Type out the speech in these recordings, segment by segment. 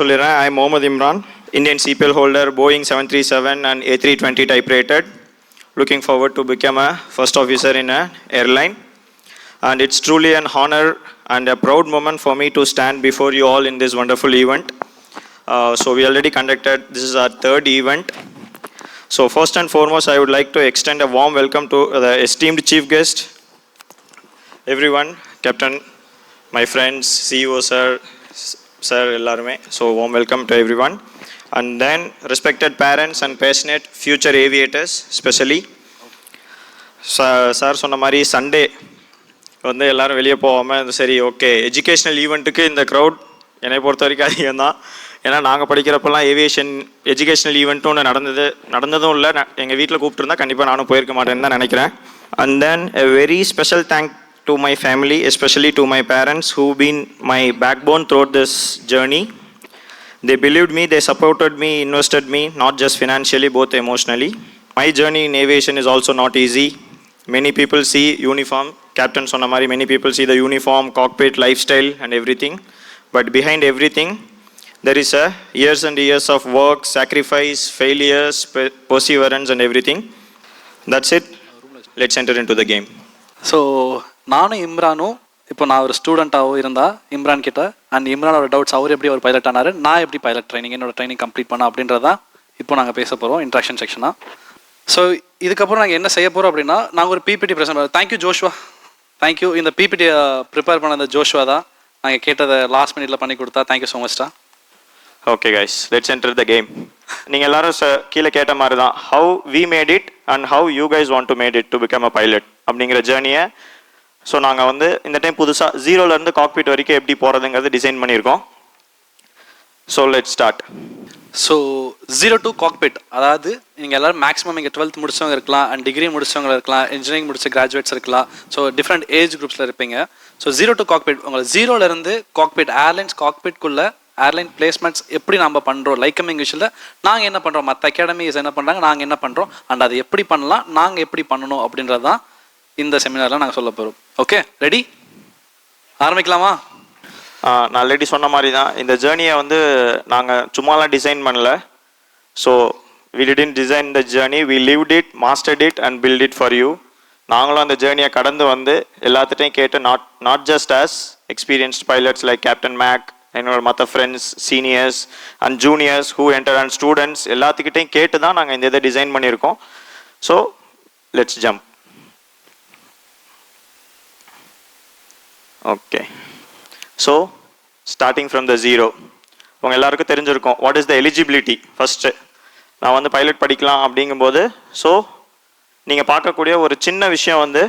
சொல்லிடுறேன். I Mohammed Imran, Indian CPL holder, Boeing 737 and A320 type rated. Looking forward to become a first officer in an airline. And it's truly an honor and a proud moment for me to stand before you all in this wonderful event. So we already conducted, this is our third event. So first and foremost, I would like to extend a warm welcome to the esteemed chief guest, everyone, Captain, my friends, CEO sir, ellarume. So warm welcome to everyone. And then respected parents and passionate future aviators, especially. Sir சொன்ன மாதிரி Sunday வந்து எல்லோரும் வெளியே போகாமல் சரி okay educational ஈவெண்ட்டுக்கு இந்த crowd என்னை பொறுத்த வரைக்கும் அதிகம் தான். ஏன்னா நாங்கள் படிக்கிறப்பெல்லாம் ஏவியேஷன் எஜுகேஷ்னல் ஈவெண்ட்டும் ஒன்று நடந்ததும் இல்லை. எங்கள் வீட்டில் கூப்பிட்டுருந்தா கண்டிப்பாக நானும் போயிருக்க மாட்டேன்னு தான் நினைக்கிறேன். And then a very special thank to my family, especially to my parents who've been my backbone throughout this journey. They believed me, they supported me, invested me, not just financially, both emotionally. My journey in aviation is also not easy. Many people see uniform, Captain Sonamari, many people see the uniform, cockpit, lifestyle and everything. But behind everything, there is a years and years of work, sacrifice, failures, perseverance and everything. That's it. Let's enter into the game. So நானும் இம்ரானும் இப்போ நான் ஒரு ஸ்டூடெண்ட்டாகவும் இருந்தால் இம்ரான் கிட்ட and இம்ரானோட doubts அவர் எப்படி ஒரு pilot ஆனார், நான் எப்படி பைலட் ட்ரைனிங் என்னோட ட்ரைனிங் கம்ப்ளீட் பண்ணேன் அப்படின்றதான் இப்போ நாங்கள் பேச போகிறோம் இன்ட்ராக்ஷன் செக்ஷனாக. ஸோ இதுக்கப்புறம் நாங்கள் என்ன செய்ய போகிறோம் அப்படின்னா நாங்கள் ஒரு பிபிடி ப்ரெசென்ட் பண்ணுறோம். Thank you Joshua, thank you. இந்த பிபிடியை ப்ரிப்பேர் பண்ண அந்த ஜோஷ்வா தான் நாங்கள் கேட்டதை லாஸ்ட் மினிட்ல பண்ணி கொடுத்தா. தேங்க்யூ ஸோ மச்டா. Okay guys, let's enter the game. நீங்கள் எல்லாரும் கீழே கேட்ட மாதிரி தான், how we made it and how you guys want to made it to become a pilot அப்படிங்கிற ஜேர்னியை. ஸோ நாங்கள் வந்து இந்த டைம் புதுசாக ஜீரோலேருந்து காக்பிட் வரைக்கும் எப்படி போகிறதுங்கிறது டிசைன் பண்ணியிருக்கோம். So let's start. So 0 to cockpit, அதாவது நீங்கள் எல்லோரும் மேக்ஸிமம் இங்கே 12th முடிச்சவங்க இருக்கலாம் அண்ட் டிகிரி முடிச்சவங்க இருக்கலாம், இன்ஜினியரிங் முடிச்ச கிராஜுவேட்ஸ் இருக்கலாம். ஸோ டிஃப்ரெண்ட் ஏஜ் குரூப்ஸில் இருப்பீங்க. ஸோ 0 to காக்பிட், உங்களை 0லேருந்து காக்பிட் ஏர்லைன்ஸ் காக்பிட்குள்ளே ஏர்லைன் பிளேஸ்மெண்ட்ஸ் எப்படி நம்ம பண்ணுறோம், லைக்கமிங் விஷயத்தில் நாங்கள் என்ன பண்ணுறோம், மற்ற அகாடமிஸ் என்ன பண்ணுறாங்க, நாங்கள் என்ன பண்ணுறோம் அண்ட் அதை எப்படி பண்ணலாம், நாங்கள் எப்படி பண்ணணும் அப்படின்றது தான் இந்த செமினாரில் நாங்கள் சொல்ல போகிறோம். Okay, ready? ஆரம்பிக்கலாமா? நான் ஆல்ரெடி சொன்ன மாதிரி தான் இந்த ஜேர்னியை வந்து நாங்கள் சும்மாலாம் டிசைன் பண்ணல. So we didn't design the journey, we lived it, mastered it and built it for you. நாங்களும் அந்த ஜேர்னியை கடந்து வந்து எல்லாத்துட்டையும் கேட்டு not just as experienced pilots like captain Mac, என்னோட மற்ற friends, seniors and juniors who enter and students எல்லாத்துக்கிட்டையும் கேட்டு தான் நாங்கள் இந்த இதை டிசைன் பண்ணியிருக்கோம். So let's jump. Okay, so starting from the zero. உங்கள் எல்லாருக்கும் தெரிஞ்சிருக்கும் what is the eligibility. First நான் வந்து பைலட் படிக்கலாம் அப்படிங்கும்போது ஸோ நீங்கள் பார்க்கக்கூடிய ஒரு சின்ன விஷயம் வந்து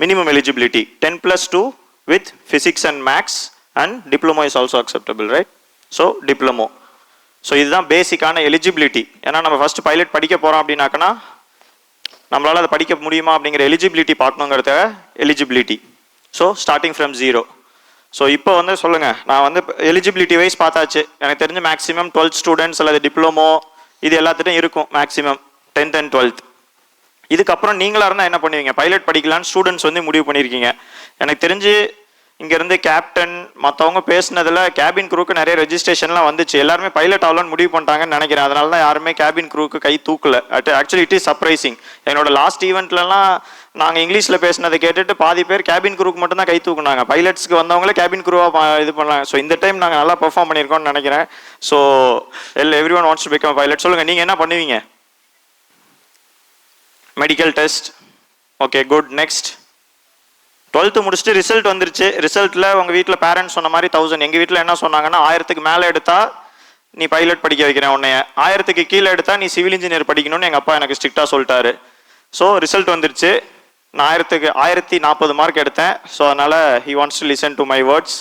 minimum eligibility 10+2 with physics and maths and diploma is also acceptable, right? So diploma. So இதுதான் பேசிக்கான எலிஜிபிலிட்டி. ஏன்னா நம்ம ஃபஸ்ட்டு பைலட் படிக்க போகிறோம் அப்படின்னாக்கனா நம்மளால் அதை படிக்க முடியுமா அப்படிங்கிற எலிஜிபிலிட்டி பார்க்கணுங்கிறத eligibility. So starting from zero. So இப்போ வந்து சொல்லுங்கள், நான் வந்து எலிஜிபிலிட்டி வைஸ் பார்த்தாச்சு. எனக்கு தெரிஞ்ச மேக்ஸிமம் 12th ஸ்டூடெண்ட்ஸ் அல்லது டிப்ளமோ இது எல்லாத்துட்டும் இருக்கும் மேக்ஸிமம் 10th and 12th. இதுக்கப்புறம் நீங்களாக இருந்தால் என்ன பண்ணுவீங்க, பைலட் படிக்கலான்னு ஸ்டூடெண்ட்ஸ் வந்து முடிவு பண்ணியிருக்கீங்க. எனக்கு தெரிஞ்சு இங்கேருந்து கேப்டன் மற்றவங்க பேசினதில் கேபின் க்ரூக்கு நிறைய ரெஜிஸ்ட்ரேஷன்லாம் வந்துச்சு. எல்லாருமே பைலட் ஆகலான்னு முடிவு பண்ணிட்டாங்கன்னு நினைக்கிறேன். அதனால தான் யாருமே கேபின் க்ரூக்கு கை தூக்கல. Actually it is surprising. என்னோட லாஸ்ட் ஈவெண்ட்லலாம் நாங்கள் இங்கிலீஷில் பேசினதை கேட்டுட்டு பாதி பேர் கேபின் க்ரூக்கு மட்டும் தான் கை தூக்குனாங்க. பைலட்ஸ்க்கு வந்தவங்களே கேபின் க்ரூவாக இது பண்ணாங்க. ஸோ இந்த டைம் நாங்கள் நல்லா பெர்ஃபார்ம் பண்ணியிருக்கோம்னு நினைக்கிறேன். So every one wants to become pilot. சொல்லுங்கள், நீங்கள் என்ன பண்ணுவீங்க? Medical test, okay good. Next 12th முடிச்சுட்டு ரிசல்ட் வந்துருச்சு. ரிசல்ட்டில் உங்கள் வீட்டில் பேரண்ட்ஸ் சொன்ன மாதிரி 1000. எங்கள் வீட்டில் என்ன சொன்னாங்கன்னா 1000க்கு மேலே எடுத்தால் நீ பைலட் படிக்க வைக்கிறேன் உன்னைய, 1000க்கு கீழே எடுத்தால் நீ சிவில் இன்ஜினியர் படிக்கணும்னு எங்கள் அப்பா எனக்கு ஸ்ட்ரிக்டாக சொல்லிட்டாரு. ஸோ ரிசல்ட் வந்துருச்சு. நான் 1040 மார்க் எடுத்தேன். ஸோ அதனால் he wants to listen to my words.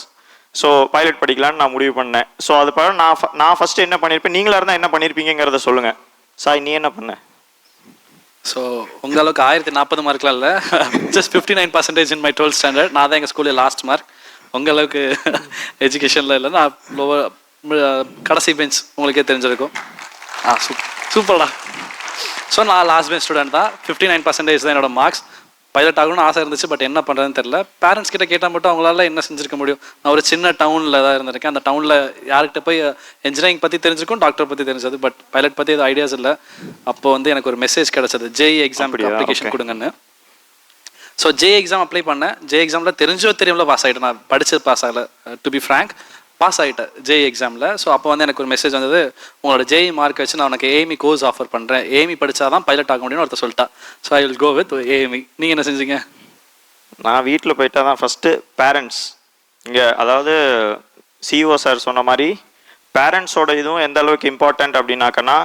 So pilot படிக்கலான்னு நான் முடிவு பண்ணேன். ஸோ அது பிறகு நான் ஃபஸ்ட்டு என்ன பண்ணியிருப்பேன், நீங்களாக இருந்தால் என்ன பண்ணியிருப்பீங்கிறத சொல்லுங்கள். சாய், நீ என்ன பண்ண? ஸோ உங்கள் அளவுக்கு 1040 மார்க்லாம் இல்லை, just 59% in my 12th standard. நான் தான் எங்கள் ஸ்கூலில் லாஸ்ட் மார்க். உங்கள் அளவுக்கு எஜுகேஷனில் இல்லை, நான் கடைசி பெஞ்ச், உங்களுக்கே தெரிஞ்சிருக்கும். சூப்பர்டா. ஸோ நான் லாஸ்ட் பெஞ்ச் ஸ்டூடெண்ட் தான். 59% தான் என்னோட மார்க்ஸ். பைலட் ஆகணும்னு ஆசை இருந்துச்சு, பட் என்ன பண்ணுறதுன்னு தெரியல. பேரண்ட்ஸ் கிட்ட கேட்டால் மட்டும் அவங்களால என்ன செஞ்சிருக்க முடியும். நான் ஒரு சின்ன டவுனில் தான் இருந்திருக்கேன். அந்த டவுனில் யார்கிட்ட போய் இன்ஜினியரிங் பற்றி தெரிஞ்சிருக்கும், டாக்டர் பற்றி தெரிஞ்சது, பட் பைலட் பற்றி எதுவும் ஐடியாஸ் இல்லை. அப்போ வந்து எனக்கு ஒரு மெசேஜ் கிடச்சது, ஜேஇ எக்ஸாமுக்கு அப்ளிகேஷன் கொடுங்கன்னு. ஸோ ஜேஇ எக்ஸாம் அப்ளை பண்ணேன். ஜேஇ எக்ஸாமில் தெரிஞ்சோ தெரியாமல பாஸ் ஆகிட்டேன். நான் படித்தது பாஸ் ஆகலை, டு பி ஃப்ரேங்க், பாஸ் ஆகிட்டேன் ஜேஇ எக்ஸாமில். ஸோ அப்போ வந்து எனக்கு ஒரு மெசேஜ் வந்தது, உங்களோட ஜேஇ மார்க் வச்சு நான் உனக்கு ஏஎம்இ கோர்ஸ் ஆஃபர் பண்ணுறேன், ஏஎம்இ படித்தா தான் பைலட் ஆக முடியும்னு ஒருத்தர் சொல்லிட்டா. So I will go with AME. நீங்கள் என்ன செஞ்சீங்க? நான் வீட்டில் போயிட்டா தான் ஃபஸ்ட்டு பேரண்ட்ஸ் இங்கே, அதாவது சிஇஓ சார் சொன்ன மாதிரி பேரண்ட்ஸோட இதுவும் எந்த அளவுக்கு இம்பார்ட்டண்ட் அப்படின்னாக்கன்னா,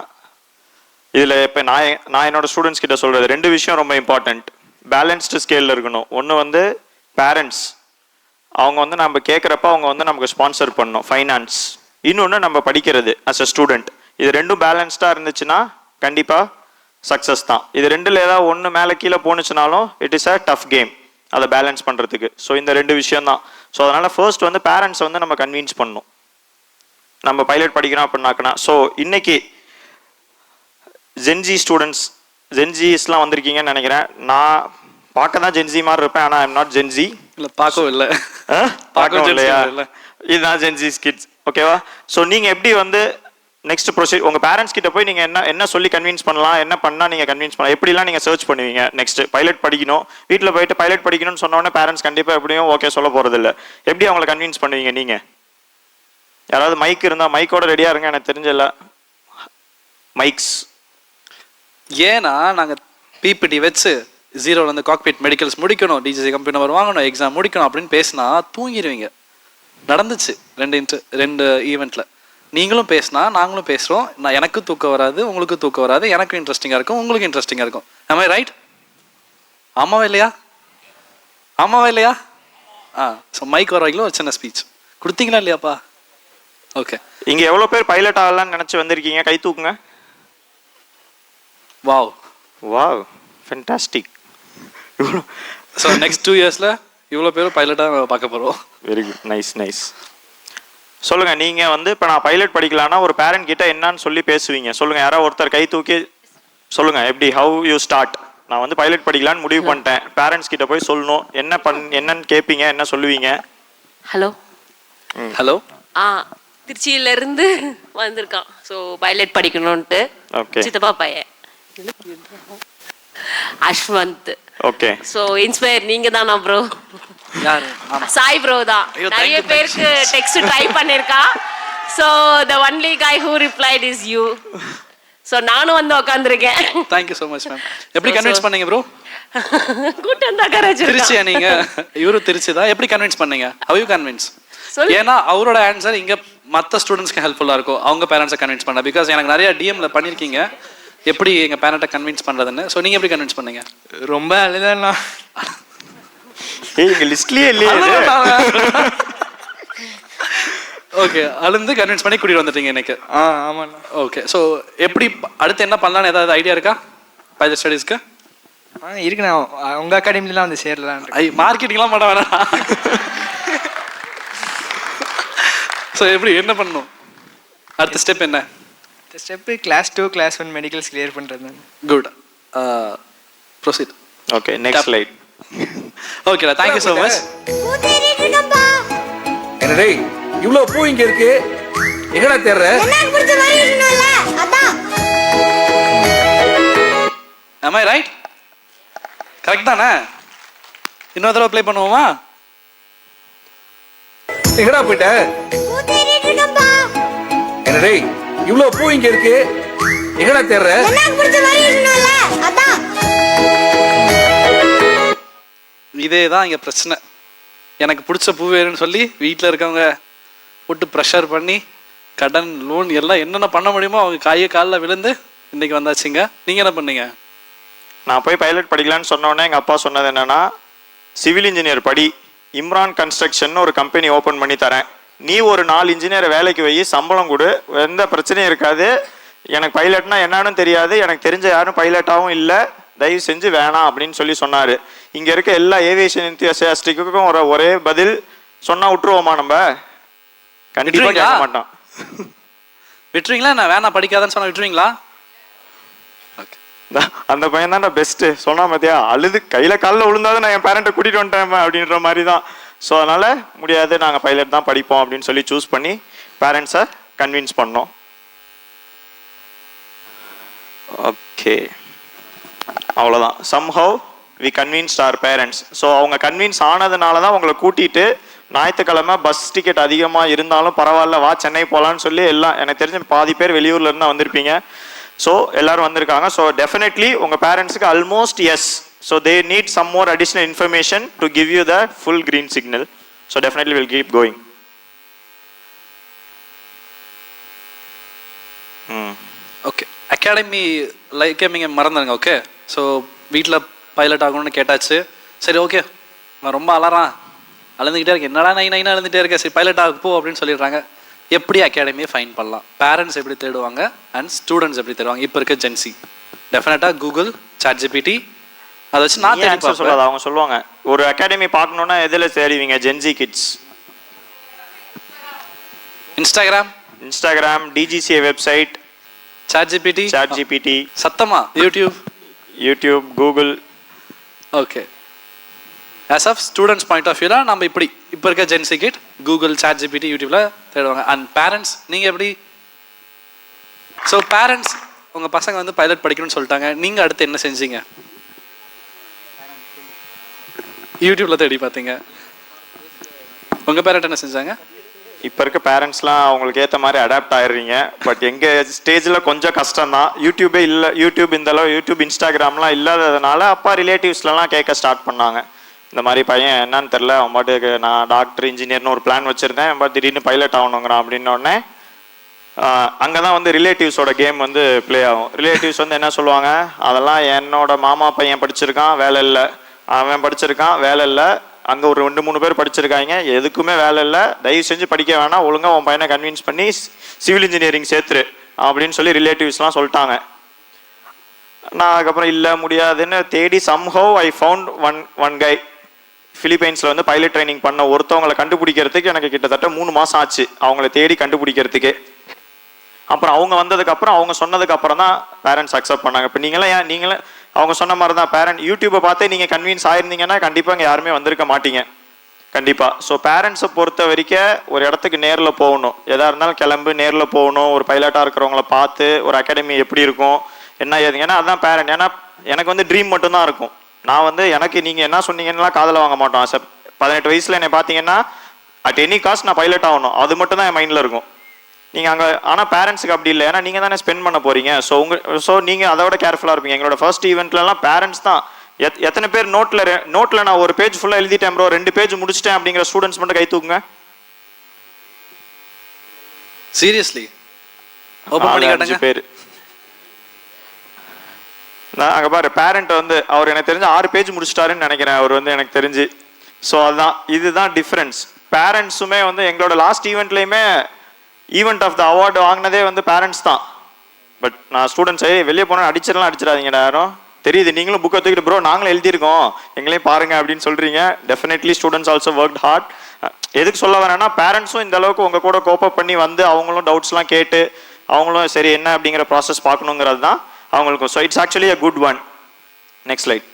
இதில் இப்போ நான் என்னோட ஸ்டூடெண்ட்ஸ் கிட்ட சொல்கிறது 2 விஷயம் ரொம்ப இம்பார்ட்டண்ட். பேலன்ஸ்டு ஸ்கேலில் இருக்கணும். ஒன்று வந்து பேரண்ட்ஸ், அவங்க வந்து நம்ம கேட்குறப்ப அவங்க வந்து நமக்கு ஸ்பான்சர் பண்ணணும், ஃபைனான்ஸ். இன்னொன்று நம்ம படிக்கிறது அஸ் அ ஸ்டூடெண்ட். இது 2ம் பேலன்ஸ்டாக இருந்துச்சுன்னா கண்டிப்பாக சக்ஸஸ் தான். இது 2ல் ஏதாவது ஒன்று மேலே கீழே போணுச்சுனாலும் it is a tough game அதை பேலன்ஸ் பண்ணுறதுக்கு. ஸோ இந்த 2 விஷயம் தான். ஸோ அதனால் ஃபர்ஸ்ட் வந்து பேரண்ட்ஸை வந்து நம்ம கன்வின்ஸ் பண்ணணும், நம்ம பைலட் படிக்கிறோம் அப்படின்னாக்கனா. ஸோ இன்னைக்கு ஜென்ஜி ஸ்டூடெண்ட்ஸ், ஜென்ஜிஸ்லாம் வந்திருக்கீங்கன்னு நினைக்கிறேன். நான் பார்க்க தான் ஜென்ஜி மாதிரி இருப்பேன், ஆனால் ஐ எம் நாட் ஜென்ஜி. இல்லை, பார்க்கவும் இல்லை. பார்க்கவும் இல்லையா? இதுதான் ஜென்ஜி கிட்ஸ். ஓகேவா? ஸோ நீங்கள் எப்படி வந்து நெக்ஸ்ட் ப்ரொசீஜர் உங்கள் பேரண்ட்ஸ் கிட்ட போய் நீங்கள் என்ன சொல்லி கன்வின்ஸ் பண்ணலாம், என்ன பண்ணால் நீங்கள் கன்வின்ஸ் பண்ணலாம், எப்படிலாம் நீங்கள் சர்ச் பண்ணுவீங்க? நெக்ஸ்ட் பைலட் படிக்கணும், வீட்டில் போயிட்டு பைலட் படிக்கணும்னு சொன்னோடனே பேரண்ட்ஸ் கண்டிப்பாக எப்படியும் ஓகே சொல்ல போகிறதில்ல. எப்படி அவங்களை கன்வின்ஸ் பண்ணுவீங்க நீங்கள்? யாராவது மைக் இருந்தால் மைக்கோட ரெடியாக இருங்க. எனக்கு தெரிஞ்சல மைக்ஸ். ஏன்னா நாங்கள் பிபிடி வச்சு 0லேருந்து காக்பிட் மெடிக்கல்ஸ் முடிக்கணும், டிஜிசி கம்பெனி நம்பர் வாங்கணும், எக்ஸாம் முடிக்கணும் அப்படின்னு பேசினா தூங்கிடுவீங்க. நடந்துச்சு 2 ஈவெண்ட்டில். நீங்களும் பேசினா நாங்களும் பேசுகிறோம். எனக்கும் தூக்கம் வராது, உங்களுக்கு தூக்கம் வராது, எனக்கும் இன்ட்ரெஸ்டிங்காக இருக்கும், உங்களுக்கு இன்ட்ரெஸ்டிங்காக இருக்கும். am I right? ஆமாவா இல்லையா? ஆமாவா இல்லையா? ஸோ மைக் வர வரைக்கும் ஒரு சின்ன ஸ்பீச் கொடுத்தீங்களா இல்லையாப்பா? ஓகே. இங்கே எவ்வளோ பேர் பைலட் ஆகலான்னு நினச்சி வந்திருக்கீங்க? கை தூக்குங்க. Wow wow, fantastic. So next 2 இயர்ஸில் இவ்வளோ பேரும் பைலட்டாக பார்க்க போகிறோம். Very good, nice nice. சொல்லுங்கள், நீங்கள் வந்து இப்போ நான் பைலட் படிக்கலான்னா ஒரு பேரண்ட் கிட்ட என்னன்னு சொல்லி பேசுவீங்க? சொல்லுங்கள், யாராவது ஒருத்தர் கை தூக்கி சொல்லுங்கள். எப்படி, ஹவு யூ ஸ்டார்ட்? நான் வந்து பைலட் படிக்கலான்னு முடிவு பண்ணிட்டேன், பேரண்ட்ஸ் கிட்ட போய் சொல்லணும், என்னன்னு கேட்பீங்க, என்ன சொல்லுவீங்க? ஹலோ ஹலோ, திருச்சியிலேருந்து வந்திருக்கான். ஸோ பைலட் படிக்கணும்ன்ட்டு. ஓகே. சித்தப்பா பையன் அஸ்வந்த். ஓகே. ஸோ இன்ஸ்பயர் நீங்கள் தானா ப்ரோ? யாரு? சாய் ப்ரோ தான். நிறைய பேருக்கு டெக்ஸ்ட் ட்ரை பண்ணியிருக்கா. ஸோ த ஒன்லி காய் who replied is you. So நானும் வந்து உட்காந்துருக்கேன். Thank you so much ma'am. எப்படி கன்வின்ஸ் பண்ணீங்க ப்ரோ? கூட்டம் தான் கரெக்ட். திருச்சியா நீங்க? இவரும் திருச்சி தான். எப்படி கன்வின்ஸ் பண்ணீங்க? How you convince? ஏன்னா அவரோட ஆன்சர் இங்க மற்ற ஸ்டூடெண்ட்ஸ்க்கு ஹெல்ப்ஃபுல்லாக இருக்கும், அவங்க பேரண்ட்ஸை கன்வின்ஸ் பண்ண. பிகாஸ் எனக்கு நிறைய டிஎம்ல பண்ணியிருக்கீங்க எப்படி எங்கள் பேரண்ட்டை கன்வின்ஸ் பண்ணுறதுன்னு. ஸோ நீங்கள் எப்படி கன்வின்ஸ் பண்ணீங்க? ரொம்ப அழுதாண்ணா. எங்கள் லிஸ்ட்லேயே இல்லையே. ஓகே, அழுந்து கன்வின்ஸ் பண்ணி கூட்டிகிட்டு வந்துட்டீங்க இன்னைக்கு. ஆமாண்ணா. ஓகே, ஸோ எப்படி அடுத்து என்ன பண்ணலான்னு ஏதாவது ஐடியா இருக்கா பைலட் ஸ்டடீஸ்க்கு? இருக்குண்ணா. உங்கள் அகாடமிலாம் வந்து சேரலாம். மார்க்கெட்டிங்லாம் பண்ண வேணாம். ஸோ எப்படி என்ன பண்ணணும்? அடுத்த ஸ்டெப் என்ன? Step class 2 class 1 medicals clear பண்ணுறது. Good, proceed. Okay, next slide. ஓகேடா, தேங்க்யூ ஸோ மச். என்னடே இவ்வளோ பூ இங்கே இருக்கு, எங்கடா தேடுற? am I right? கரெக்ட் தானே? இன்னொரு தடவை ப்ளே பண்ணுவோமா? எங்கடா போயிட்ட? என்னடே இவ்வளோ பூ இங்கே இருக்கு, எங்கடா தேடுற? இதே தான் இங்கே பிரச்சனை. எனக்கு பிடிச்ச பூ வேணும்னு சொல்லி வீட்டில் இருக்கவங்க போட்டு ப்ரெஷர் பண்ணி கடன் லோன் எல்லாம் என்னென்ன பண்ண முடியுமோ அவங்க கையை காலில் விழுந்து இன்னைக்கு வந்தாச்சுங்க. நீங்கள் என்ன பண்ணீங்க? நான் போய் பைலட் படிக்கலான்னு சொன்னோடனே எங்கள் அப்பா சொன்னது என்னென்னா, சிவில் இன்ஜினியர் படி, இம்ரான் கன்ஸ்ட்ரக்ஷன் ஒரு கம்பெனி ஓப்பன் பண்ணி தரேன், நீ ஒரு 4 இன்ஜினியரை வேலைக்கு வை, சம்பளம் கொடு, எந்த பிரச்சனையும் இருக்காது, எனக்கு பைலட்னா என்னன்னு தெரியாது, எனக்கு தெரிஞ்ச யாரும் பைலட்டாகவும் இல்லை, தயவு செஞ்சு வேணாம் அப்படின்னு சொல்லி சொன்னார். இங்கே இருக்க எல்லா ஏவியேஷன் என்தியூசியாஸ்டிக்கும் ஒரே பதில் சொன்னால் விட்டுருவோமா நம்ம? கண்டிப்பாக கேட்க மாட்டோம். விட்டுருவீங்களா? நான் வேணாம் படிக்காதன்னு சொன்னால் விட்டுருவீங்களா? ஓகே, அந்த பையன் தான் பெஸ்ட்டு சொன்னா பார்த்தியா, அழுது கையில் காலில் விழுந்தாதான் நான் என் பேரண்ட்டை கூட்டிகிட்டு வந்துட்டேன் அப்படின்ற மாதிரி தான். ஸோ அதனால் முடியாது, நாங்கள் பைலட் தான் படிப்போம் அப்படின்னு சொல்லி சூஸ் பண்ணி பேரண்ட்ஸை கன்வின்ஸ் பண்ணோம். ஓகே, அவ்வளோதான். somehow we convinced our parents. So அவங்க கன்வின்ஸ் ஆனதுனால தான் உங்களை கூட்டிகிட்டு ஞாயிற்றுக்கிழமை பஸ் டிக்கெட் அதிகமாக இருந்தாலும் பரவாயில்ல வா சென்னை போகலான்னு சொல்லி எல்லாம், எனக்கு தெரிஞ்ச பாதி பேர் வெளியூர்ல இருந்தால் வந்திருப்பீங்க. ஸோ எல்லாரும் வந்திருக்காங்க. ஸோ டெஃபினெட்லி உங்கள் பேரண்ட்ஸுக்கு almost yes. So they need some more additional information to give you the full green signal. So definitely will keep going. Okay, academy லைக்கே நீங்கள் மறந்துடுங்க. ஓகே, ஸோ வீட்டில் பைலட் ஆகணும்னு கேட்டாச்சு. சரி, ஓகே, நான் ரொம்ப அழுந்துக்கிட்டே இருக்கேன், என்னடா நைனா அழுந்துகிட்டே இருக்கேன், சரி பைலட் ஆக போ அப்படின்னு சொல்லிடுறாங்க. எப்படி அகாடமியை ஃபைன் பண்ணலாம், பேரண்ட்ஸ் எப்படி தேடுவாங்க அண்ட் ஸ்டூடெண்ட்ஸ் எப்படி தேடுவாங்க? இப்போ இருக்க ஜென்சி டெஃபினட்டாக கூகுள், ChatGPT, அதை வச்சு நான் ஆன்சர் சொல்லாது. அவங்க சொல்லுவாங்க ஒரு அகாடமி பார்க்கணுன்னா எதில் தேடுவீங்க? GenZ kids, Instagram, DGCA website, ChatGPT, சத்தமா YouTube, Google. Okay, as of students point of வியூவில் நம்ம இப்போ இருக்க ஜென்சி கிட் கூகுள், ChatGPT, யூடியூப்பில் தேடுவாங்க. அண்ட் பேரண்ட்ஸ் நீங்கள் எப்படி? ஸோ பேரண்ட்ஸ் உங்கள் பசங்க வந்து பைலட் படிக்கணும்னு சொல்லிட்டாங்க, நீங்கள் அடுத்து என்ன செஞ்சீங்க? யூடியூப்பில் தேடி பார்த்தீங்க. உங்கள் பேரண்ட் என்ன செஞ்சாங்க? இப்போ இருக்க பேரண்ட்ஸ்லாம் அவங்களுக்கு ஏற்ற மாதிரி அடாப்ட் ஆயிடுறீங்க. பட் எங்கள் ஸ்டேஜில் கொஞ்சம் கஷ்டம்தான். யூடியூபே இல்லை, யூடியூப் இன்ஸ்டாகிராம்லாம் இல்லாததுனால அப்பா ரிலேட்டிவ்ஸ்லாம் கேட்க ஸ்டார்ட் பண்ணாங்க. இந்த மாதிரி பையன் என்னன்னு தெரில, அவன் பாட்டுக்கு நான் டாக்டர் இன்ஜினியர்னு ஒரு பிளான் வச்சுருந்தேன், அவன் பாட்டு திடீர்னு பைலட் ஆகணுங்கிறான் அப்படின்னோடனே அங்கே தான் வந்து ரிலேட்டிவ்ஸோட கேம் வந்து ப்ளே ஆகும். ரிலேட்டிவ்ஸ் வந்து என்ன சொல்லுவாங்க, அதெல்லாம் என்னோட மாமா பையன் படிச்சிருக்கான் வேலை இல்லை, அவன் படிச்சிருக்கான் வேலை இல்லை, அங்கே ஒரு 2-3 பேர் படிச்சிருக்காங்க எதுக்குமே வேலை இல்லை, தயவு செஞ்சு படிக்க வேணாம், ஒழுங்காக உன் பையனை கன்வின்ஸ் பண்ணி சிவில் இன்ஜினியரிங் சேர்த்துரு அப்படின்னு சொல்லி ரிலேட்டிவ்ஸ்லாம் சொல்லிட்டாங்க. நான் அதுக்கப்புறம் இல்லை முடியாதுன்னு தேடி somehow I found one guy. பிலிப்பைன்ஸில் வந்து பைலட் ட்ரைனிங் பண்ண ஒருத்தவங்களை கண்டுபிடிக்கிறதுக்கு எனக்கு கிட்டத்தட்ட 3 மாதம் ஆச்சு, அவங்கள தேடி கண்டுபிடிக்கிறதுக்கு. அப்புறம் அவங்க வந்ததுக்கப்புறம் அவங்க சொன்னதுக்கப்புறம் தான் பேரண்ட்ஸ் அக்செப்ட் பண்ணாங்க. இப்போ நீங்களே அவங்க சொன்ன மாதிரி தான் பேரண்ட் யூடியூப்பை பார்த்தே நீங்கள் கன்வின்ஸ் ஆயிருந்தீங்கன்னா கண்டிப்பாக இங்கே யாருமே வந்திருக்க மாட்டீங்க கண்டிப்பாக. ஸோ பேரண்ட்ஸை பொறுத்த வரைக்கும் ஒரு இடத்துக்கு நேரில் போகணும், எதாக இருந்தாலும் கிளம்பு நேரில் போகணும், ஒரு பைலட்டாக இருக்கிறவங்கள பார்த்து ஒரு அகாடமி எப்படி இருக்கும் என்ன ஏதுங்கன்னா அதுதான் பேரண்ட். ஏன்னா எனக்கு வந்து ட்ரீம் மட்டும்தான் இருக்கும். நான் வந்து எனக்கு நீங்கள் என்ன சொன்னீங்கன்னா காதில் வாங்க மாட்டோம். 18 வயசில் என்னை பார்த்தீங்கன்னா அட் எனி காஸ்ட் நான் பைலட் ஆகணும், அது மட்டும் தான் என் மைண்டில் இருக்கும். நீங்கள் அங்கே ஆனால் பேரண்ட்ஸுக்கு அப்படி இல்லை, ஏன்னா நீங்கள் தானே ஸ்பெண்ட் பண்ண போகிறீங்க. ஸோ நீங்கள் அதோட கேர்ஃபுல்லாக இருப்பீங்க. எங்களோட ஃபர்ஸ்ட் ஈவெண்ட்லலாம் பேரண்ட்ஸ் தான் எத்தனை பேர் நோட்டில் நான் ஒரு பேஜ் ஃபுல்லாக எழுதிட்டேன் ப்ரோ 2 பேஜ் முடிச்சிட்டேன் அப்படிங்கிற ஸ்டூடெண்ட்ஸ் மட்டும் கை தூக்குங்க. சீரியஸ்லி 5 பேர். நான் அங்கே பாரு பேரண்ட் வந்து அவர் எனக்கு தெரிஞ்சு 6 பேஜ் முடிச்சிட்டாருன்னு நினைக்கிறேன் அவர் வந்து எனக்கு தெரிஞ்சு. ஸோ அதுதான் இதுதான் டிஃப்ரென்ஸ். பேரண்ட்ஸுமே வந்து எங்களோட லாஸ்ட் ஈவெண்ட்லேயுமே ஈவெண்ட் ஆஃப் த அவார்டு வாங்கினதே வந்து பேரண்ட்ஸ் தான். பட் நான் ஸ்டூடெண்ட்ஸை வெளியே போனால் அடிச்சிடாதீங்கடா யாரும், தெரியுது நீங்களும் புக்கை தூக்கிட்டு ப்ரோ நாங்களும் எழுதியிருக்கோம் எங்களையும் பாருங்க அப்படின்னு சொல்கிறீங்க. Definitely students also work hard. எதுக்கு சொல்ல வரேன்னா பேரண்ட்ஸும் இந்த அளவுக்கு உங்கள் கூட கோப்பப் பண்ணி வந்து அவங்களும் டவுட்ஸ்லாம் கேட்டு அவங்களும் சரி என்ன அப்படிங்கிற ப்ராசஸ் பார்க்கணுங்கிறது தான் அவங்களுக்கு. So it's actually a good one. Next slide.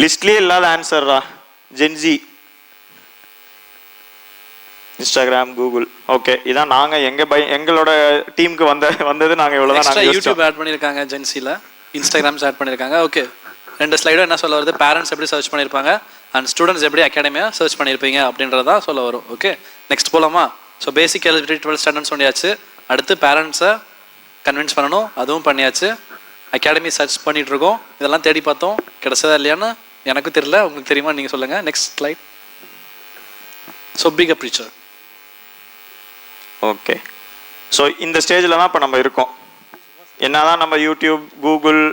லிஸ்ட்லேயே இல்லாத ஆன்சர்ரா ஜென்ஜி, இன்ஸ்டாகிராம், கூகுள். ஓகே இதான் நாங்கள் எங்களோட டீமுக்கு வந்தது நாங்கள் இவ்வளோதான். நாங்கள் யூடியூப் ஆட் பண்ணியிருக்காங்க ஜென்சியில், இன்ஸ்டாகிராம்ஸ் ஆட் பண்ணியிருக்காங்க. ஓகே 2 ஸ்லைடும் என்ன சொல்ல வருது, பேரண்ட்ஸ் எப்படி சர்ச் பண்ணியிருப்பாங்க அண்ட் ஸ்டூடெண்ட்ஸ் எப்படி அகாடமியாக சர்ச் பண்ணியிருப்பீங்க அப்படின்றதான் சொல்ல வரும். ஓகே நெக்ஸ்ட் போகலாமா? So basic eligibility 12th standard சொல்லியாச்சு. அடுத்து பேரண்ட்ஸை கன்வின்ஸ் பண்ணணும், அதுவும் பண்ணியாச்சு. அகாடமி சர்ச் பண்ணிட்டு இருக்கோம், இதெல்லாம் தேடி பார்த்தோம், கிடைச்சதா இல்லையான்னு எனக்கு தெரியல, உங்களுக்கு தெரியுமா நீங்கள் சொல்லுங்கள். Next slide. So pick a preacher. Okay so இந்த ஸ்டேஜில் தான் இப்போ நம்ம இருக்கோம். என்னதான் நம்ம YouTube, Google,